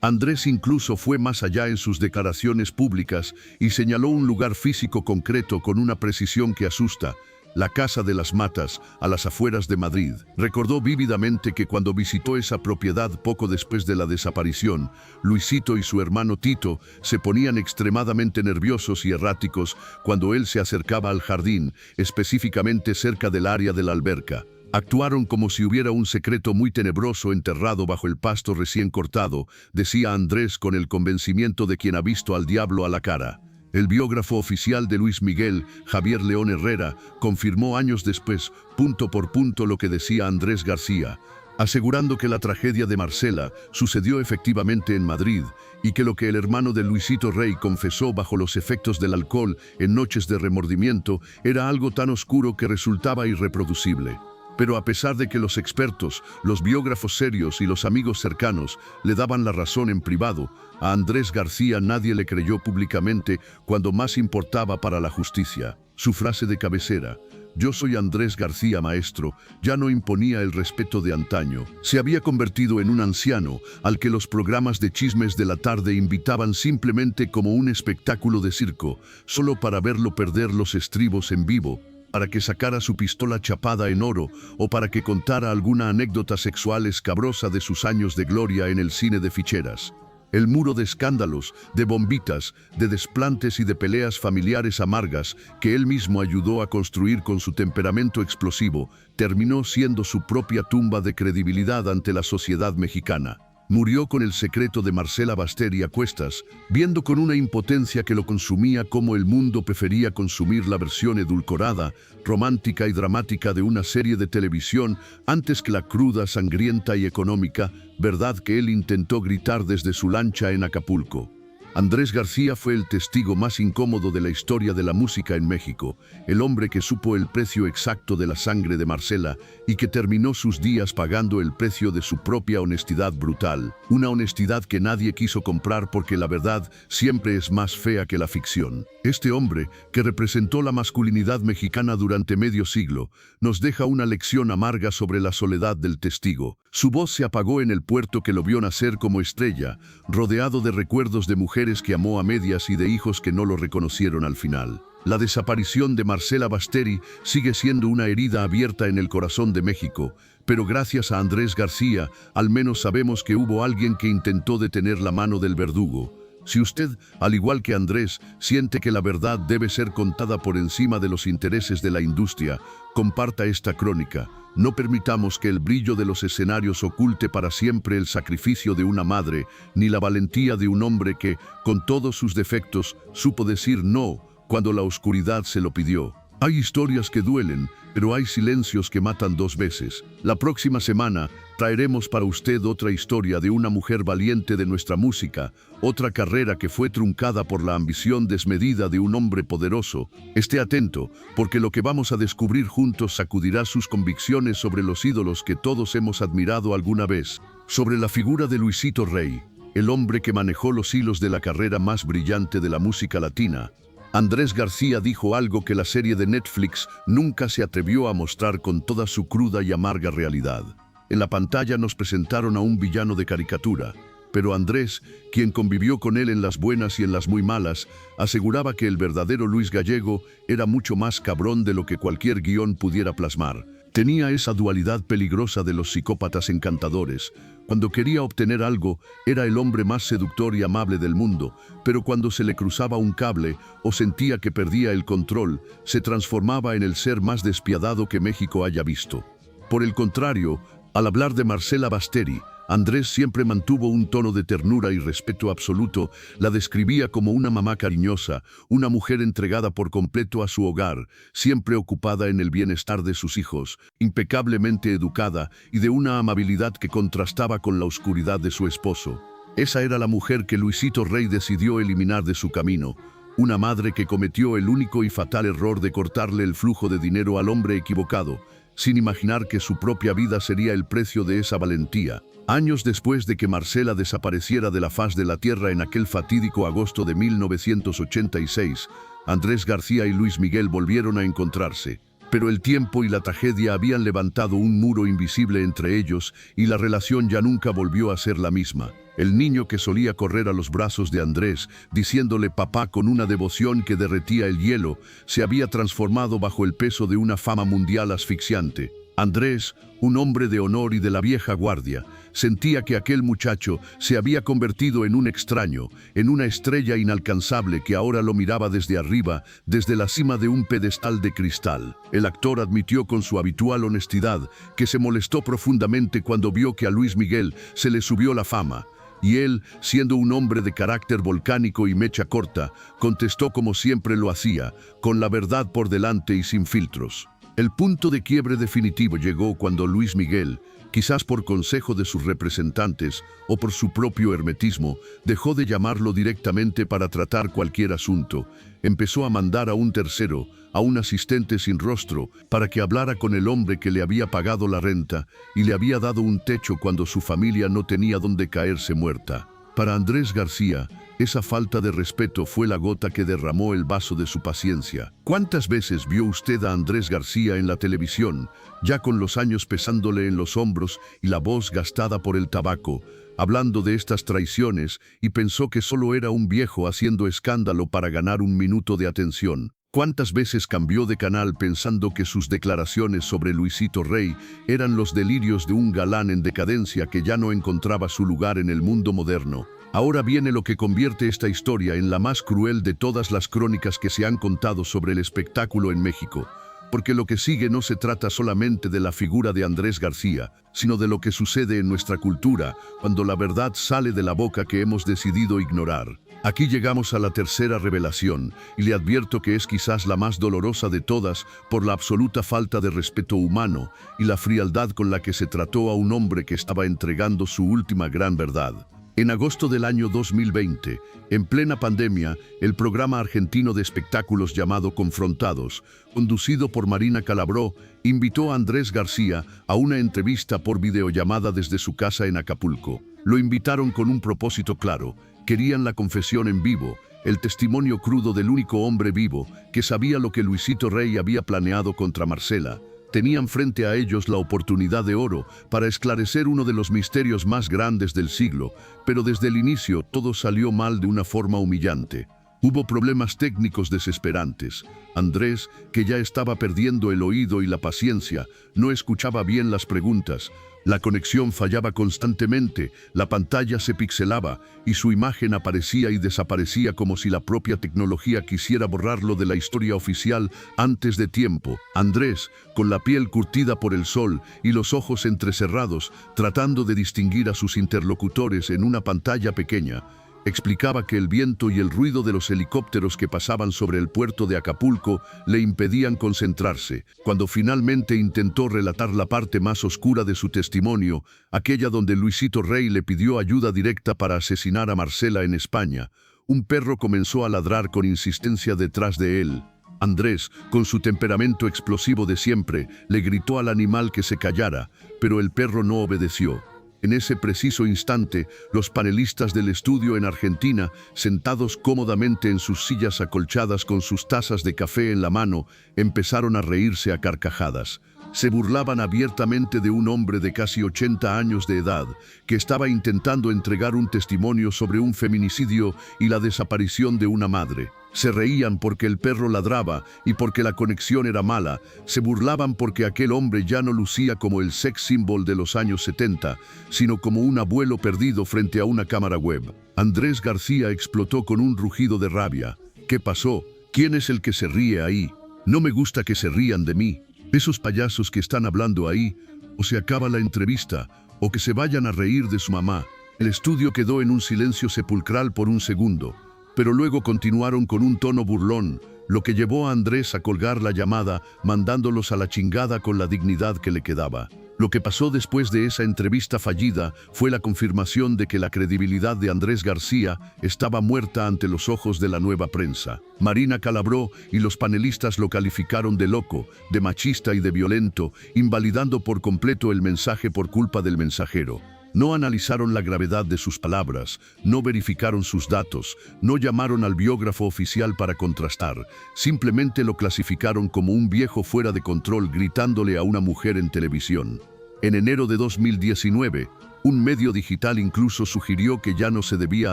Andrés incluso fue más allá en sus declaraciones públicas y señaló un lugar físico concreto con una precisión que asusta: la Casa de las Matas, a las afueras de Madrid. Recordó vívidamente que cuando visitó esa propiedad poco después de la desaparición, Luisito y su hermano Tito se ponían extremadamente nerviosos y erráticos cuando él se acercaba al jardín, específicamente cerca del área de la alberca. Actuaron como si hubiera un secreto muy tenebroso enterrado bajo el pasto recién cortado, decía Andrés con el convencimiento de quien ha visto al diablo a la cara. El biógrafo oficial de Luis Miguel, Javier León Herrera, confirmó años después, punto por punto, lo que decía Andrés García, asegurando que la tragedia de Marcela sucedió efectivamente en Madrid y que lo que el hermano de Luisito Rey confesó bajo los efectos del alcohol en noches de remordimiento era algo tan oscuro que resultaba irreproducible. Pero a pesar de que los expertos, los biógrafos serios y los amigos cercanos le daban la razón en privado, a Andrés García nadie le creyó públicamente cuando más importaba para la justicia. Su frase de cabecera: "Yo soy Andrés García, maestro", ya no imponía el respeto de antaño. Se había convertido en un anciano al que los programas de chismes de la tarde invitaban simplemente como un espectáculo de circo, solo para verlo perder los estribos en vivo, para que sacara su pistola chapada en oro o para que contara alguna anécdota sexual escabrosa de sus años de gloria en el cine de ficheras. El muro de escándalos, de bombitas, de desplantes y de peleas familiares amargas que él mismo ayudó a construir con su temperamento explosivo, terminó siendo su propia tumba de credibilidad ante la sociedad mexicana. Murió con el secreto de Marcela Basteri a cuestas, viendo con una impotencia que lo consumía cómo el mundo prefería consumir la versión edulcorada, romántica y dramática de una serie de televisión antes que la cruda, sangrienta y económica verdad que él intentó gritar desde su lancha en Acapulco. Andrés García fue el testigo más incómodo de la historia de la música en México, el hombre que supo el precio exacto de la sangre de Marcela y que terminó sus días pagando el precio de su propia honestidad brutal, una honestidad que nadie quiso comprar porque la verdad siempre es más fea que la ficción. Este hombre, que representó la masculinidad mexicana durante medio siglo, nos deja una lección amarga sobre la soledad del testigo. Su voz se apagó en el puerto que lo vio nacer como estrella, rodeado de recuerdos de mujeres que amó a medias y de hijos que no lo reconocieron al final. La desaparición de Marcela Basteri sigue siendo una herida abierta en el corazón de México, pero gracias a Andrés García, al menos sabemos que hubo alguien que intentó detener la mano del verdugo. Si usted, al igual que Andrés, siente que la verdad debe ser contada por encima de los intereses de la industria, comparta esta crónica. No permitamos que el brillo de los escenarios oculte para siempre el sacrificio de una madre, ni la valentía de un hombre que, con todos sus defectos, supo decir no cuando la oscuridad se lo pidió. Hay historias que duelen, pero hay silencios que matan dos veces. La próxima semana traeremos para usted otra historia de una mujer valiente de nuestra música, otra carrera que fue truncada por la ambición desmedida de un hombre poderoso. Esté atento, porque lo que vamos a descubrir juntos sacudirá sus convicciones sobre los ídolos que todos hemos admirado alguna vez, sobre la figura de Luisito Rey, el hombre que manejó los hilos de la carrera más brillante de la música latina. Andrés García dijo algo que la serie de Netflix nunca se atrevió a mostrar con toda su cruda y amarga realidad. En la pantalla nos presentaron a un villano de caricatura, pero Andrés, quien convivió con él en las buenas y en las muy malas, aseguraba que el verdadero Luis Gallego era mucho más cabrón de lo que cualquier guión pudiera plasmar. Tenía esa dualidad peligrosa de los psicópatas encantadores. Cuando quería obtener algo, era el hombre más seductor y amable del mundo, pero cuando se le cruzaba un cable o sentía que perdía el control, se transformaba en el ser más despiadado que México haya visto. Por el contrario, al hablar de Marcela Basteri, Andrés siempre mantuvo un tono de ternura y respeto absoluto. La describía como una mamá cariñosa, una mujer entregada por completo a su hogar, siempre ocupada en el bienestar de sus hijos, impecablemente educada y de una amabilidad que contrastaba con la oscuridad de su esposo. Esa era la mujer que Luisito Rey decidió eliminar de su camino. Una madre que cometió el único y fatal error de cortarle el flujo de dinero al hombre equivocado, sin imaginar que su propia vida sería el precio de esa valentía. Años después de que Marcela desapareciera de la faz de la tierra en aquel fatídico agosto de 1986, Andrés García y Luis Miguel volvieron a encontrarse. Pero el tiempo y la tragedia habían levantado un muro invisible entre ellos y la relación ya nunca volvió a ser la misma. El niño que solía correr a los brazos de Andrés, diciéndole papá con una devoción que derretía el hielo, se había transformado bajo el peso de una fama mundial asfixiante. Andrés, un hombre de honor y de la vieja guardia, sentía que aquel muchacho se había convertido en un extraño, en una estrella inalcanzable que ahora lo miraba desde arriba, desde la cima de un pedestal de cristal. El actor admitió con su habitual honestidad que se molestó profundamente cuando vio que a Luis Miguel se le subió la fama. Y él, siendo un hombre de carácter volcánico y mecha corta, contestó como siempre lo hacía, con la verdad por delante y sin filtros. El punto de quiebre definitivo llegó cuando Luis Miguel, quizás por consejo de sus representantes o por su propio hermetismo, dejó de llamarlo directamente para tratar cualquier asunto. Empezó a mandar a un tercero, a un asistente sin rostro, para que hablara con el hombre que le había pagado la renta y le había dado un techo cuando su familia no tenía dónde caerse muerta. Para Andrés García, esa falta de respeto fue la gota que derramó el vaso de su paciencia. ¿Cuántas veces vio usted a Andrés García en la televisión, ya con los años pesándole en los hombros y la voz gastada por el tabaco, hablando de estas traiciones, y pensó que solo era un viejo haciendo escándalo para ganar un minuto de atención? ¿Cuántas veces cambió de canal pensando que sus declaraciones sobre Luisito Rey eran los delirios de un galán en decadencia que ya no encontraba su lugar en el mundo moderno? Ahora viene lo que convierte esta historia en la más cruel de todas las crónicas que se han contado sobre el espectáculo en México. Porque lo que sigue no se trata solamente de la figura de Andrés García, sino de lo que sucede en nuestra cultura cuando la verdad sale de la boca que hemos decidido ignorar. Aquí llegamos a la tercera revelación, y le advierto que es quizás la más dolorosa de todas por la absoluta falta de respeto humano y la frialdad con la que se trató a un hombre que estaba entregando su última gran verdad. En agosto del año 2020, en plena pandemia, el programa argentino de espectáculos llamado Confrontados, conducido por Marina Calabró, invitó a Andrés García a una entrevista por videollamada desde su casa en Acapulco. Lo invitaron con un propósito claro: querían la confesión en vivo, el testimonio crudo del único hombre vivo que sabía lo que Luisito Rey había planeado contra Marcela. Tenían frente a ellos la oportunidad de oro para esclarecer uno de los misterios más grandes del siglo, pero desde el inicio todo salió mal de una forma humillante. Hubo problemas técnicos desesperantes. Andrés, que ya estaba perdiendo el oído y la paciencia, no escuchaba bien las preguntas. La conexión fallaba constantemente, la pantalla se pixelaba y su imagen aparecía y desaparecía como si la propia tecnología quisiera borrarlo de la historia oficial antes de tiempo. Andrés, con la piel curtida por el sol y los ojos entrecerrados, tratando de distinguir a sus interlocutores en una pantalla pequeña, explicaba que el viento y el ruido de los helicópteros que pasaban sobre el puerto de Acapulco le impedían concentrarse. Cuando finalmente intentó relatar la parte más oscura de su testimonio, aquella donde Luisito Rey le pidió ayuda directa para asesinar a Marcela en España, un perro comenzó a ladrar con insistencia detrás de él. Andrés, con su temperamento explosivo de siempre, le gritó al animal que se callara, pero el perro no obedeció. En ese preciso instante, los panelistas del estudio en Argentina, sentados cómodamente en sus sillas acolchadas con sus tazas de café en la mano, empezaron a reírse a carcajadas. Se burlaban abiertamente de un hombre de casi 80 años de edad que estaba intentando entregar un testimonio sobre un feminicidio y la desaparición de una madre. Se reían porque el perro ladraba y porque la conexión era mala. Se burlaban porque aquel hombre ya no lucía como el sex symbol de los años 70, sino como un abuelo perdido frente a una cámara web. Andrés García explotó con un rugido de rabia. ¿Qué pasó? ¿Quién es el que se ríe ahí? No me gusta que se rían de mí. Esos payasos que están hablando ahí, o se acaba la entrevista, o que se vayan a reír de su mamá. El estudio quedó en un silencio sepulcral por un segundo, pero luego continuaron con un tono burlón, lo que llevó a Andrés a colgar la llamada, mandándolos a la chingada con la dignidad que le quedaba. Lo que pasó después de esa entrevista fallida fue la confirmación de que la credibilidad de Andrés García estaba muerta ante los ojos de la nueva prensa. Marina Calabró y los panelistas lo calificaron de loco, de machista y de violento, invalidando por completo el mensaje por culpa del mensajero. No analizaron la gravedad de sus palabras, no verificaron sus datos, no llamaron al biógrafo oficial para contrastar, simplemente lo clasificaron como un viejo fuera de control gritándole a una mujer en televisión. En enero de 2019, un medio digital incluso sugirió que ya no se debía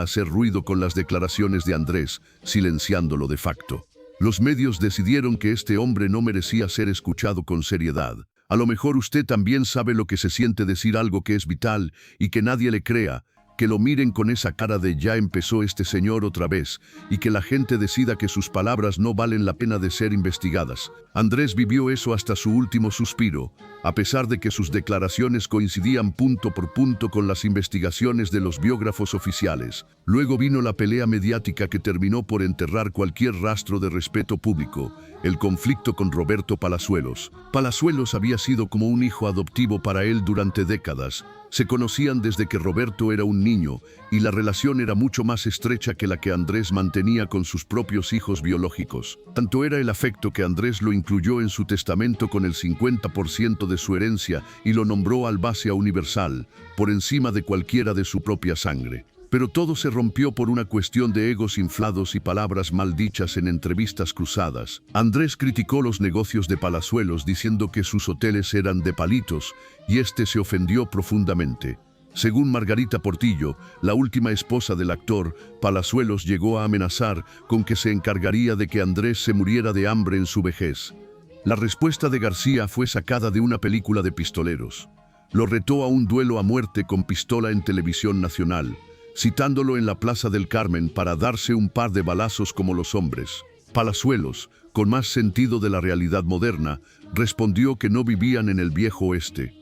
hacer ruido con las declaraciones de Andrés, silenciándolo de facto. Los medios decidieron que este hombre no merecía ser escuchado con seriedad. A lo mejor usted también sabe lo que se siente decir algo que es vital y que nadie le crea, que lo miren con esa cara de ya empezó este señor otra vez y que la gente decida que sus palabras no valen la pena de ser investigadas. Andrés vivió eso hasta su último suspiro, a pesar de que sus declaraciones coincidían punto por punto con las investigaciones de los biógrafos oficiales. Luego vino la pelea mediática que terminó por enterrar cualquier rastro de respeto público, el conflicto con Roberto Palazuelos. Palazuelos había sido como un hijo adoptivo para él durante décadas. Se conocían desde que Roberto era un niño y la relación era mucho más estrecha que la que Andrés mantenía con sus propios hijos biológicos. Tanto era el afecto que Andrés lo incluyó en su testamento con el 50% de su herencia y lo nombró albacea universal, por encima de cualquiera de su propia sangre. Pero todo se rompió por una cuestión de egos inflados y palabras mal dichas en entrevistas cruzadas. Andrés criticó los negocios de Palazuelos diciendo que sus hoteles eran de palitos y este se ofendió profundamente. Según Margarita Portillo, la última esposa del actor, Palazuelos llegó a amenazar con que se encargaría de que Andrés se muriera de hambre en su vejez. La respuesta de García fue sacada de una película de pistoleros. Lo retó a un duelo a muerte con pistola en televisión nacional, citándolo en la Plaza del Carmen para darse un par de balazos como los hombres. Palazuelos, con más sentido de la realidad moderna, respondió que no vivían en el viejo oeste.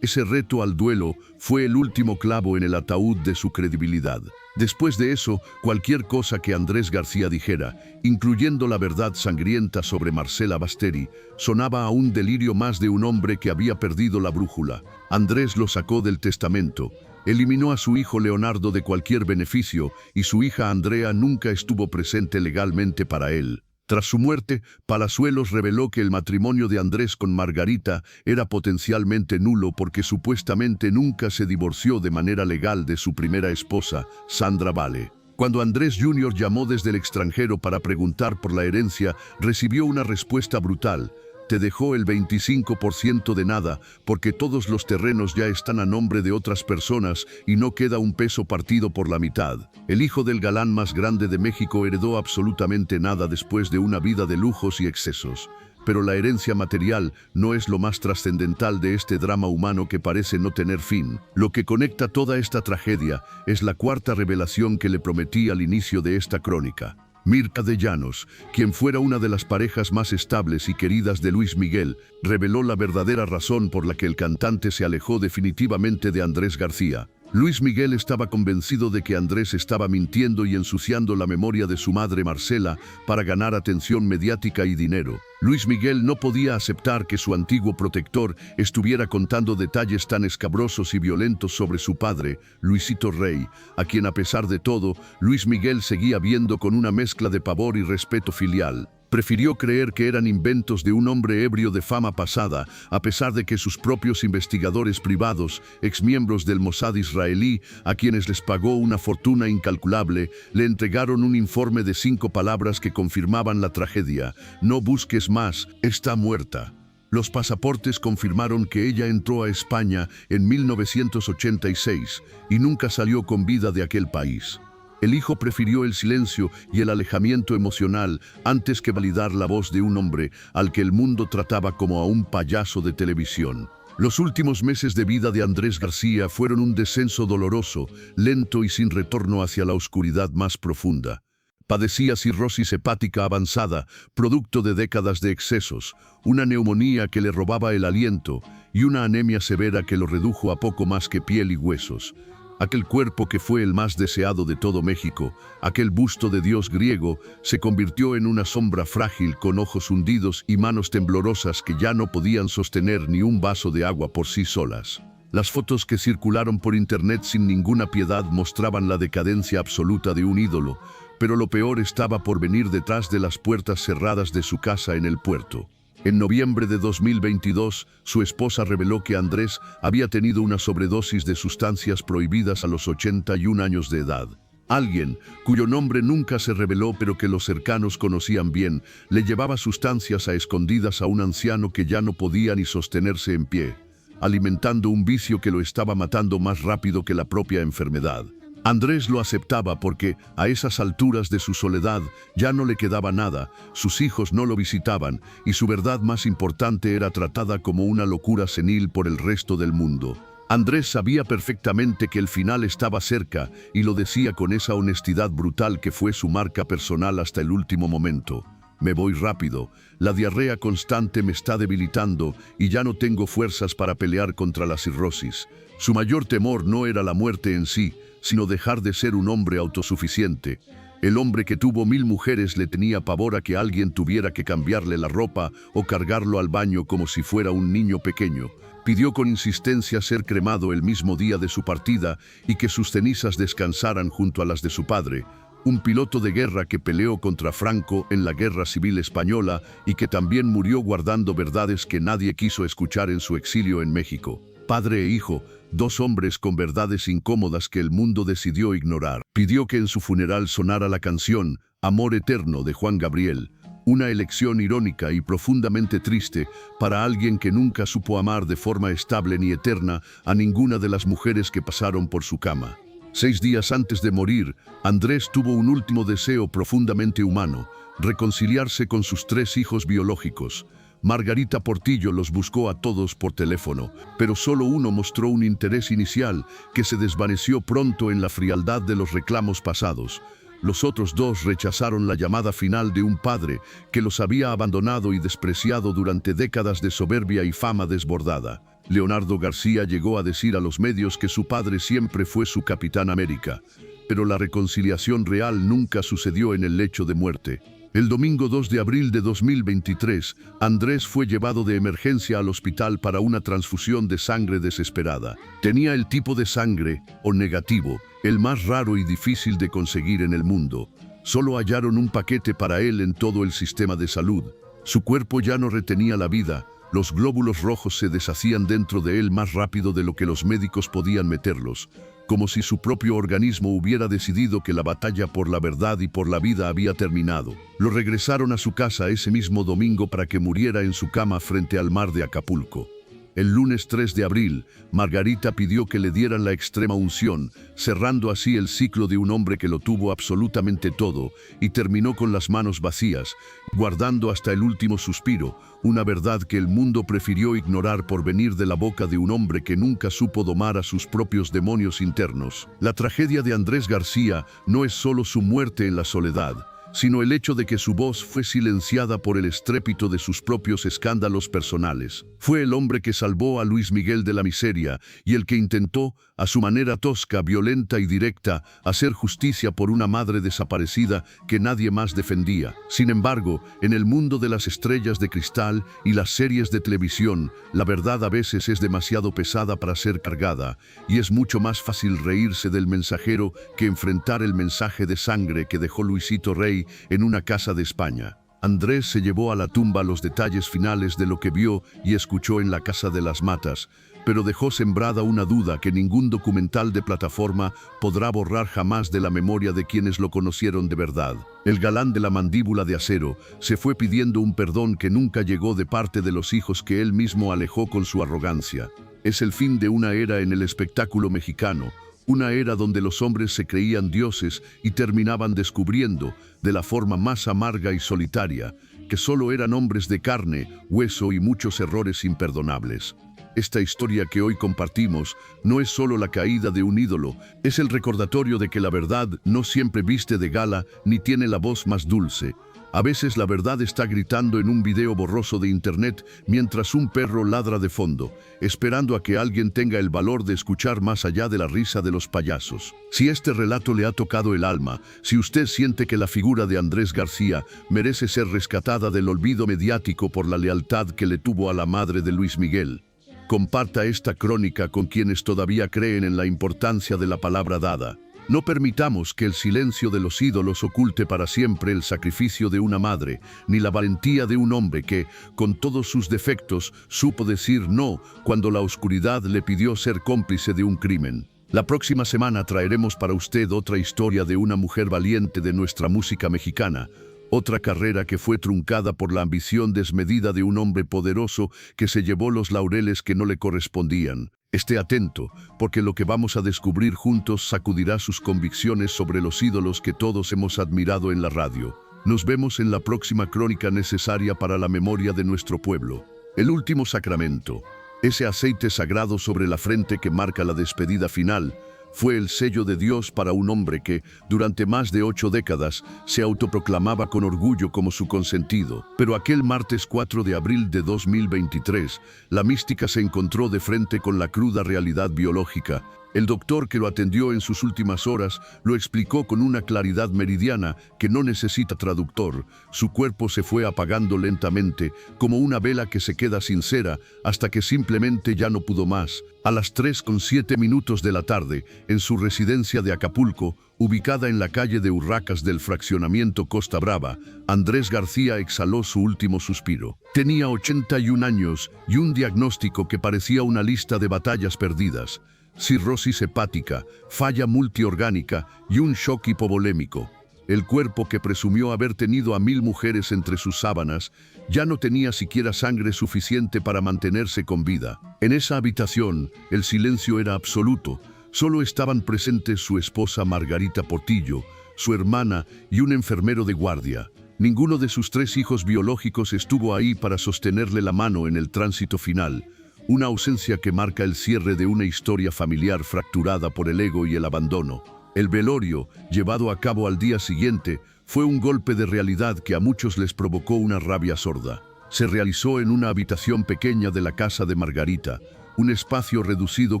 Ese reto al duelo fue el último clavo en el ataúd de su credibilidad. Después de eso, cualquier cosa que Andrés García dijera, incluyendo la verdad sangrienta sobre Marcela Basteri, sonaba a un delirio más de un hombre que había perdido la brújula. Andrés lo sacó del testamento, eliminó a su hijo Leonardo de cualquier beneficio y su hija Andrea nunca estuvo presente legalmente para él. Tras su muerte, Palazuelos reveló que el matrimonio de Andrés con Margarita era potencialmente nulo porque supuestamente nunca se divorció de manera legal de su primera esposa, Sandra Vale. Cuando Andrés Jr. llamó desde el extranjero para preguntar por la herencia, recibió una respuesta brutal. Te dejó el 25% de nada, porque todos los terrenos ya están a nombre de otras personas y no queda un peso partido por la mitad. El hijo del galán más grande de México heredó absolutamente nada después de una vida de lujos y excesos. Pero la herencia material no es lo más trascendental de este drama humano que parece no tener fin. Lo que conecta toda esta tragedia es la cuarta revelación que le prometí al inicio de esta crónica. Mirka de Llanos, quien fuera una de las parejas más estables y queridas de Luis Miguel, reveló la verdadera razón por la que el cantante se alejó definitivamente de Andrés García. Luis Miguel estaba convencido de que Andrés estaba mintiendo y ensuciando la memoria de su madre Marcela para ganar atención mediática y dinero. Luis Miguel no podía aceptar que su antiguo protector estuviera contando detalles tan escabrosos y violentos sobre su padre, Luisito Rey, a quien a pesar de todo, Luis Miguel seguía viendo con una mezcla de pavor y respeto filial. Prefirió creer que eran inventos de un hombre ebrio de fama pasada, a pesar de que sus propios investigadores privados, exmiembros del Mossad israelí, a quienes les pagó una fortuna incalculable, le entregaron un informe de 5 palabras que confirmaban la tragedia. No busques más, está muerta. Los pasaportes confirmaron que ella entró a España en 1986 y nunca salió con vida de aquel país. El hijo prefirió el silencio y el alejamiento emocional antes que validar la voz de un hombre al que el mundo trataba como a un payaso de televisión. Los últimos meses de vida de Andrés García fueron un descenso doloroso, lento y sin retorno hacia la oscuridad más profunda. Padecía cirrosis hepática avanzada, producto de décadas de excesos, una neumonía que le robaba el aliento y una anemia severa que lo redujo a poco más que piel y huesos. Aquel cuerpo que fue el más deseado de todo México, aquel busto de dios griego, se convirtió en una sombra frágil con ojos hundidos y manos temblorosas que ya no podían sostener ni un vaso de agua por sí solas. Las fotos que circularon por internet sin ninguna piedad mostraban la decadencia absoluta de un ídolo, pero lo peor estaba por venir detrás de las puertas cerradas de su casa en el puerto. En noviembre de 2022, su esposa reveló que Andrés había tenido una sobredosis de sustancias prohibidas a los 81 años de edad. Alguien, cuyo nombre nunca se reveló pero que los cercanos conocían bien, le llevaba sustancias a escondidas a un anciano que ya no podía ni sostenerse en pie, alimentando un vicio que lo estaba matando más rápido que la propia enfermedad. Andrés lo aceptaba porque, a esas alturas de su soledad, ya no le quedaba nada, sus hijos no lo visitaban y su verdad más importante era tratada como una locura senil por el resto del mundo. Andrés sabía perfectamente que el final estaba cerca y lo decía con esa honestidad brutal que fue su marca personal hasta el último momento. Me voy rápido, la diarrea constante me está debilitando y ya no tengo fuerzas para pelear contra la cirrosis. Su mayor temor no era la muerte en sí, sino dejar de ser un hombre autosuficiente. El hombre que tuvo 1000 mujeres le tenía pavor a que alguien tuviera que cambiarle la ropa o cargarlo al baño como si fuera un niño pequeño. Pidió con insistencia ser cremado el mismo día de su partida y que sus cenizas descansaran junto a las de su padre, un piloto de guerra que peleó contra Franco en la Guerra Civil Española y que también murió guardando verdades que nadie quiso escuchar en su exilio en México. Padre e hijo, dos hombres con verdades incómodas que el mundo decidió ignorar. Pidió que en su funeral sonara la canción Amor Eterno de Juan Gabriel, una elección irónica y profundamente triste para alguien que nunca supo amar de forma estable ni eterna a ninguna de las mujeres que pasaron por su cama. 6 días antes de morir, Andrés tuvo un último deseo profundamente humano, reconciliarse con sus 3 hijos biológicos. Margarita Portillo los buscó a todos por teléfono, pero solo uno mostró un interés inicial que se desvaneció pronto en la frialdad de los reclamos pasados. Los otros 2 rechazaron la llamada final de un padre que los había abandonado y despreciado durante décadas de soberbia y fama desbordada. Leonardo García llegó a decir a los medios que su padre siempre fue su Capitán América, pero la reconciliación real nunca sucedió en el lecho de muerte. El domingo 2 de abril de 2023, Andrés fue llevado de emergencia al hospital para una transfusión de sangre desesperada. Tenía el tipo de sangre, O negativo, el más raro y difícil de conseguir en el mundo. Solo hallaron un paquete para él en todo el sistema de salud. Su cuerpo ya no retenía la vida. Los glóbulos rojos se deshacían dentro de él más rápido de lo que los médicos podían meterlos, como si su propio organismo hubiera decidido que la batalla por la verdad y por la vida había terminado. Lo regresaron a su casa ese mismo domingo para que muriera en su cama frente al mar de Acapulco. El lunes 3 de abril, Margarita pidió que le dieran la extrema unción, cerrando así el ciclo de un hombre que lo tuvo absolutamente todo y terminó con las manos vacías, guardando hasta el último suspiro, una verdad que el mundo prefirió ignorar por venir de la boca de un hombre que nunca supo domar a sus propios demonios internos. La tragedia de Andrés García no es solo su muerte en la soledad, sino el hecho de que su voz fue silenciada por el estrépito de sus propios escándalos personales. Fue el hombre que salvó a Luis Miguel de la miseria y el que intentó, a su manera tosca, violenta y directa, hacer justicia por una madre desaparecida que nadie más defendía. Sin embargo, en el mundo de las estrellas de cristal y las series de televisión, la verdad a veces es demasiado pesada para ser cargada, y es mucho más fácil reírse del mensajero que enfrentar el mensaje de sangre que dejó Luisito Rey en una casa de España. Andrés se llevó a la tumba los detalles finales de lo que vio y escuchó en la Casa de las Matas, pero dejó sembrada una duda que ningún documental de plataforma podrá borrar jamás de la memoria de quienes lo conocieron de verdad. El galán de la mandíbula de acero se fue pidiendo un perdón que nunca llegó de parte de los hijos que él mismo alejó con su arrogancia. Es el fin de una era en el espectáculo mexicano, Una era donde los hombres se creían dioses y terminaban descubriendo, de la forma más amarga y solitaria, que solo eran hombres de carne, hueso y muchos errores imperdonables. Esta historia que hoy compartimos no es solo la caída de un ídolo, es el recordatorio de que la verdad no siempre viste de gala ni tiene la voz más dulce. A veces la verdad está gritando en un video borroso de internet mientras un perro ladra de fondo, esperando a que alguien tenga el valor de escuchar más allá de la risa de los payasos. Si este relato le ha tocado el alma, si usted siente que la figura de Andrés García merece ser rescatada del olvido mediático por la lealtad que le tuvo a la madre de Luis Miguel, comparta esta crónica con quienes todavía creen en la importancia de la palabra dada. No permitamos que el silencio de los ídolos oculte para siempre el sacrificio de una madre, ni la valentía de un hombre que, con todos sus defectos, supo decir no cuando la oscuridad le pidió ser cómplice de un crimen. La próxima semana traeremos para usted otra historia de una mujer valiente de nuestra música mexicana, otra carrera que fue truncada por la ambición desmedida de un hombre poderoso que se llevó los laureles que no le correspondían. Esté atento, porque lo que vamos a descubrir juntos sacudirá sus convicciones sobre los ídolos que todos hemos admirado en la radio. Nos vemos en la próxima crónica necesaria para la memoria de nuestro pueblo. El último sacramento, ese aceite sagrado sobre la frente que marca la despedida final, fue el sello de Dios para un hombre que, durante más de 8 décadas, se autoproclamaba con orgullo como su consentido. Pero aquel martes 4 de abril de 2023, la mística se encontró de frente con la cruda realidad biológica. El doctor que lo atendió en sus últimas horas lo explicó con una claridad meridiana que no necesita traductor. Su cuerpo se fue apagando lentamente, como una vela que se queda sin cera, hasta que simplemente ya no pudo más. A las 3:07 de la tarde, en su residencia de Acapulco, ubicada en la calle de Urracas del fraccionamiento Costa Brava, Andrés García exhaló su último suspiro. Tenía 81 años y un diagnóstico que parecía una lista de batallas perdidas: cirrosis hepática, falla multiorgánica y un shock hipovolémico. El cuerpo que presumió haber tenido a 1000 mujeres entre sus sábanas ya no tenía siquiera sangre suficiente para mantenerse con vida. En esa habitación, el silencio era absoluto. Solo estaban presentes su esposa Margarita Portillo, su hermana y un enfermero de guardia. Ninguno de sus 3 hijos biológicos estuvo ahí para sostenerle la mano en el tránsito final. Una ausencia que marca el cierre de una historia familiar fracturada por el ego y el abandono. El velorio, llevado a cabo al día siguiente, fue un golpe de realidad que a muchos les provocó una rabia sorda. Se realizó en una habitación pequeña de la casa de Margarita, un espacio reducido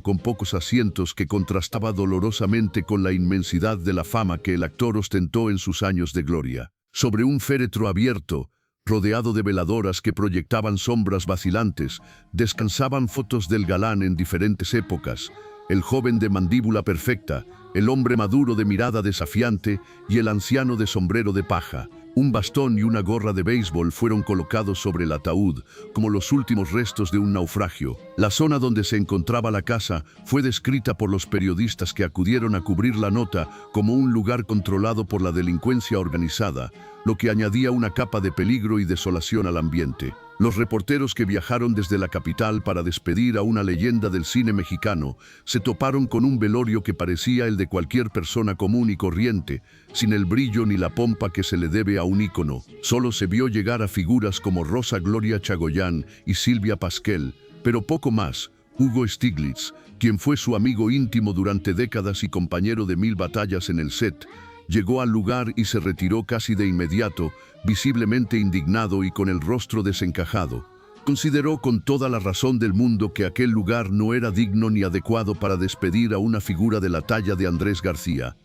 con pocos asientos que contrastaba dolorosamente con la inmensidad de la fama que el actor ostentó en sus años de gloria. Sobre un féretro abierto, rodeado de veladoras que proyectaban sombras vacilantes, descansaban fotos del galán en diferentes épocas: el joven de mandíbula perfecta, el hombre maduro de mirada desafiante y el anciano de sombrero de paja. Un bastón y una gorra de béisbol fueron colocados sobre el ataúd, como los últimos restos de un naufragio. La zona donde se encontraba la casa fue descrita por los periodistas que acudieron a cubrir la nota como un lugar controlado por la delincuencia organizada, lo que añadía una capa de peligro y desolación al ambiente. Los reporteros que viajaron desde la capital para despedir a una leyenda del cine mexicano se toparon con un velorio que parecía el de cualquier persona común y corriente, sin el brillo ni la pompa que se le debe a un ícono. Solo se vio llegar a figuras como Rosa Gloria Chagoyán y Silvia Pasquel, pero poco más. Hugo Stiglitz, quien fue su amigo íntimo durante décadas y compañero de 1000 batallas en el set, llegó al lugar y se retiró casi de inmediato, visiblemente indignado y con el rostro desencajado. Consideró con toda la razón del mundo que aquel lugar no era digno ni adecuado para despedir a una figura de la talla de Andrés García.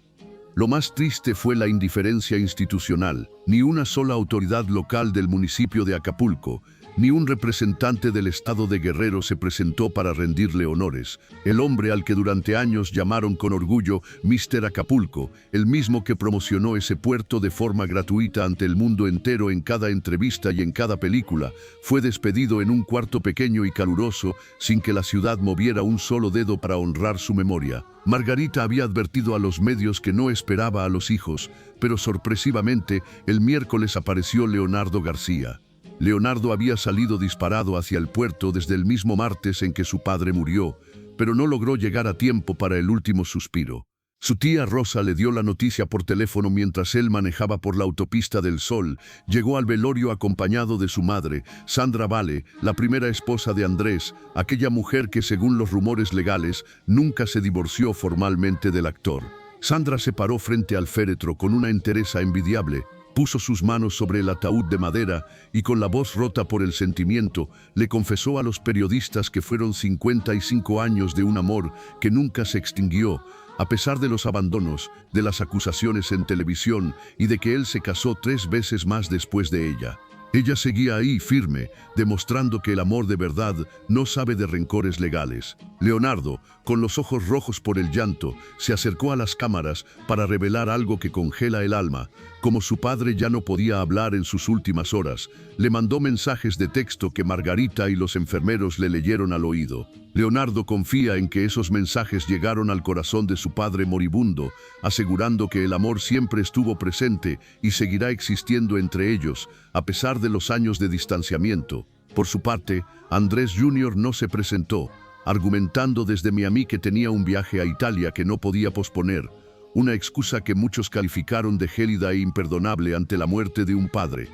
Lo más triste fue la indiferencia institucional. Ni una sola autoridad local del municipio de Acapulco, ni un representante del estado de Guerrero se presentó para rendirle honores. El hombre al que durante años llamaron con orgullo Mr. Acapulco, el mismo que promocionó ese puerto de forma gratuita ante el mundo entero en cada entrevista y en cada película, fue despedido en un cuarto pequeño y caluroso sin que la ciudad moviera un solo dedo para honrar su memoria. Margarita había advertido a los medios que no esperaba a los hijos, pero sorpresivamente el miércoles apareció Leonardo García. Leonardo había salido disparado hacia el puerto desde el mismo martes en que su padre murió, pero no logró llegar a tiempo para el último suspiro. Su tía Rosa le dio la noticia por teléfono mientras él manejaba por la autopista del Sol. Llegó al velorio acompañado de su madre, Sandra Vale, la primera esposa de Andrés, aquella mujer que, según los rumores legales, nunca se divorció formalmente del actor. Sandra se paró frente al féretro con una entereza envidiable, puso sus manos sobre el ataúd de madera y, con la voz rota por el sentimiento, le confesó a los periodistas que fueron 55 años de un amor que nunca se extinguió, a pesar de los abandonos, de las acusaciones en televisión y de que él se casó 3 veces más después de ella. Ella seguía ahí firme, demostrando que el amor de verdad no sabe de rencores legales. Leonardo, con los ojos rojos por el llanto, se acercó a las cámaras para revelar algo que congela el alma. Como su padre ya no podía hablar en sus últimas horas, le mandó mensajes de texto que Margarita y los enfermeros le leyeron al oído. Leonardo confía en que esos mensajes llegaron al corazón de su padre moribundo, asegurando que el amor siempre estuvo presente y seguirá existiendo entre ellos, a pesar de los años de distanciamiento. Por su parte, Andrés Jr. no se presentó, argumentando desde Miami que tenía un viaje a Italia que no podía posponer, una excusa que muchos calificaron de gélida e imperdonable ante la muerte de un padre.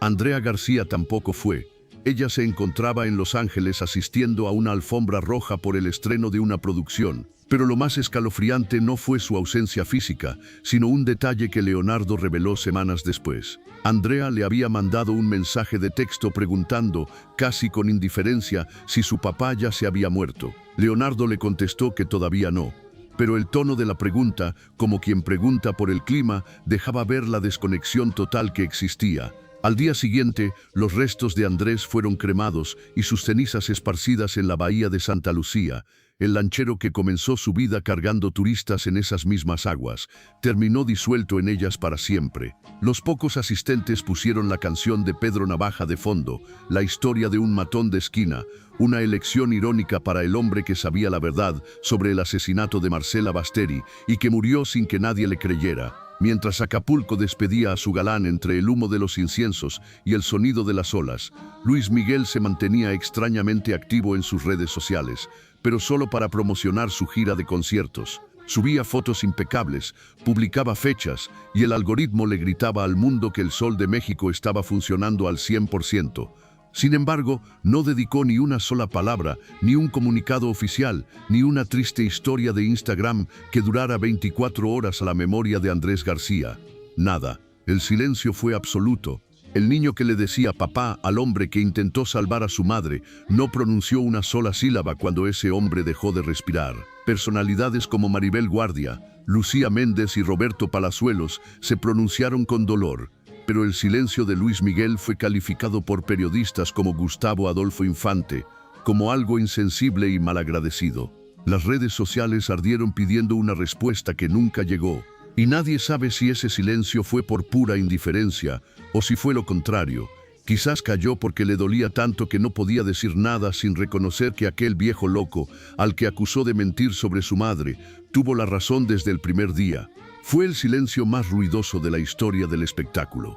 Andrea García tampoco fue. Ella se encontraba en Los Ángeles asistiendo a una alfombra roja por el estreno de una producción. Pero lo más escalofriante no fue su ausencia física, sino un detalle que Leonardo reveló semanas después. Andrea le había mandado un mensaje de texto preguntando, casi con indiferencia, si su papá ya se había muerto. Leonardo le contestó que todavía no. Pero el tono de la pregunta, como quien pregunta por el clima, dejaba ver la desconexión total que existía. Al día siguiente, los restos de Andrés fueron cremados y sus cenizas esparcidas en la bahía de Santa Lucía. El lanchero que comenzó su vida cargando turistas en esas mismas aguas, terminó disuelto en ellas para siempre. Los pocos asistentes pusieron la canción de Pedro Navaja de fondo, la historia de un matón de esquina, una elección irónica para el hombre que sabía la verdad sobre el asesinato de Marcela Basteri y que murió sin que nadie le creyera. Mientras Acapulco despedía a su galán entre el humo de los inciensos y el sonido de las olas, Luis Miguel se mantenía extrañamente activo en sus redes sociales, pero solo para promocionar su gira de conciertos. Subía fotos impecables, publicaba fechas y el algoritmo le gritaba al mundo que el Sol de México estaba funcionando al 100%. Sin embargo, no dedicó ni una sola palabra, ni un comunicado oficial, ni una triste historia de Instagram que durara 24 horas a la memoria de Andrés García. Nada. El silencio fue absoluto. El niño que le decía papá al hombre que intentó salvar a su madre no pronunció una sola sílaba cuando ese hombre dejó de respirar. Personalidades como Maribel Guardia, Lucía Méndez y Roberto Palazuelos se pronunciaron con dolor. Pero el silencio de Luis Miguel fue calificado por periodistas como Gustavo Adolfo Infante, como algo insensible y malagradecido. Las redes sociales ardieron pidiendo una respuesta que nunca llegó, y nadie sabe si ese silencio fue por pura indiferencia o si fue lo contrario. Quizás calló porque le dolía tanto que no podía decir nada sin reconocer que aquel viejo loco, al que acusó de mentir sobre su madre, tuvo la razón desde el primer día. Fue el silencio más ruidoso de la historia del espectáculo.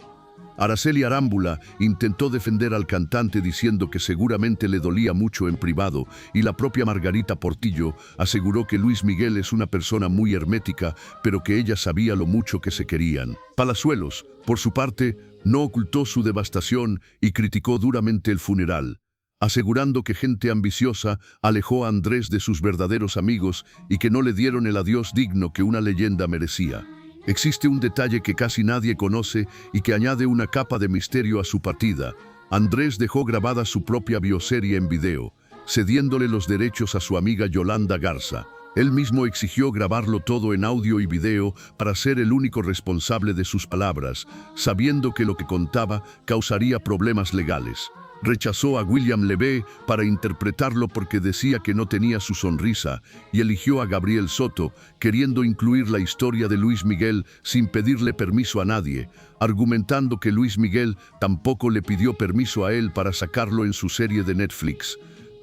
Araceli Arámbula intentó defender al cantante diciendo que seguramente le dolía mucho en privado, y la propia Margarita Portillo aseguró que Luis Miguel es una persona muy hermética, pero que ella sabía lo mucho que se querían. Palazuelos, por su parte, no ocultó su devastación y criticó duramente el funeral, asegurando que gente ambiciosa alejó a Andrés de sus verdaderos amigos y que no le dieron el adiós digno que una leyenda merecía. Existe un detalle que casi nadie conoce y que añade una capa de misterio a su partida. Andrés dejó grabada su propia bioserie en video, cediéndole los derechos a su amiga Yolanda Garza. Él mismo exigió grabarlo todo en audio y video para ser el único responsable de sus palabras, sabiendo que lo que contaba causaría problemas legales. Rechazó a William Levy para interpretarlo porque decía que no tenía su sonrisa y eligió a Gabriel Soto, queriendo incluir la historia de Luis Miguel sin pedirle permiso a nadie, argumentando que Luis Miguel tampoco le pidió permiso a él para sacarlo en su serie de Netflix.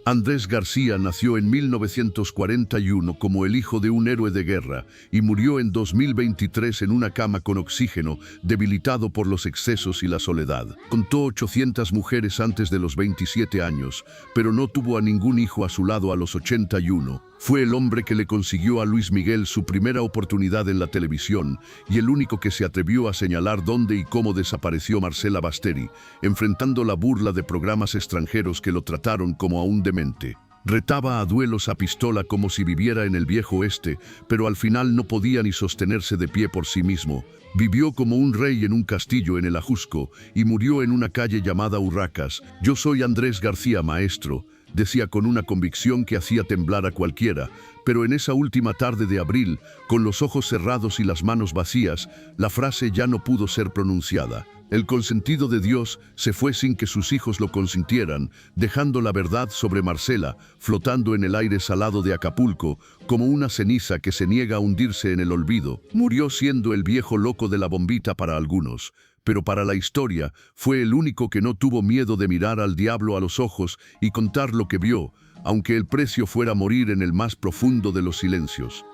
Andrés García nació en 1941 como el hijo de un héroe de guerra y murió en 2023 en una cama con oxígeno, debilitado por los excesos y la soledad. Contó 800 mujeres antes de los 27 años, pero no tuvo a ningún hijo a su lado a los 81. Fue el hombre que le consiguió a Luis Miguel su primera oportunidad en la televisión y el único que se atrevió a señalar dónde y cómo desapareció Marcela Basteri, enfrentando la burla de programas extranjeros que lo trataron como a un demente. Retaba a duelos a pistola como si viviera en el viejo oeste, pero al final no podía ni sostenerse de pie por sí mismo. Vivió como un rey en un castillo en el Ajusco y murió en una calle llamada Urracas. Yo soy Andrés García, maestro, decía con una convicción que hacía temblar a cualquiera, pero en esa última tarde de abril, con los ojos cerrados y las manos vacías, la frase ya no pudo ser pronunciada. El consentido de Dios se fue sin que sus hijos lo consintieran, dejando la verdad sobre Marcela, flotando en el aire salado de Acapulco, como una ceniza que se niega a hundirse en el olvido. Murió siendo el viejo loco de la bombita para algunos, pero para la historia fue el único que no tuvo miedo de mirar al diablo a los ojos y contar lo que vio, aunque el precio fuera morir en el más profundo de los silencios.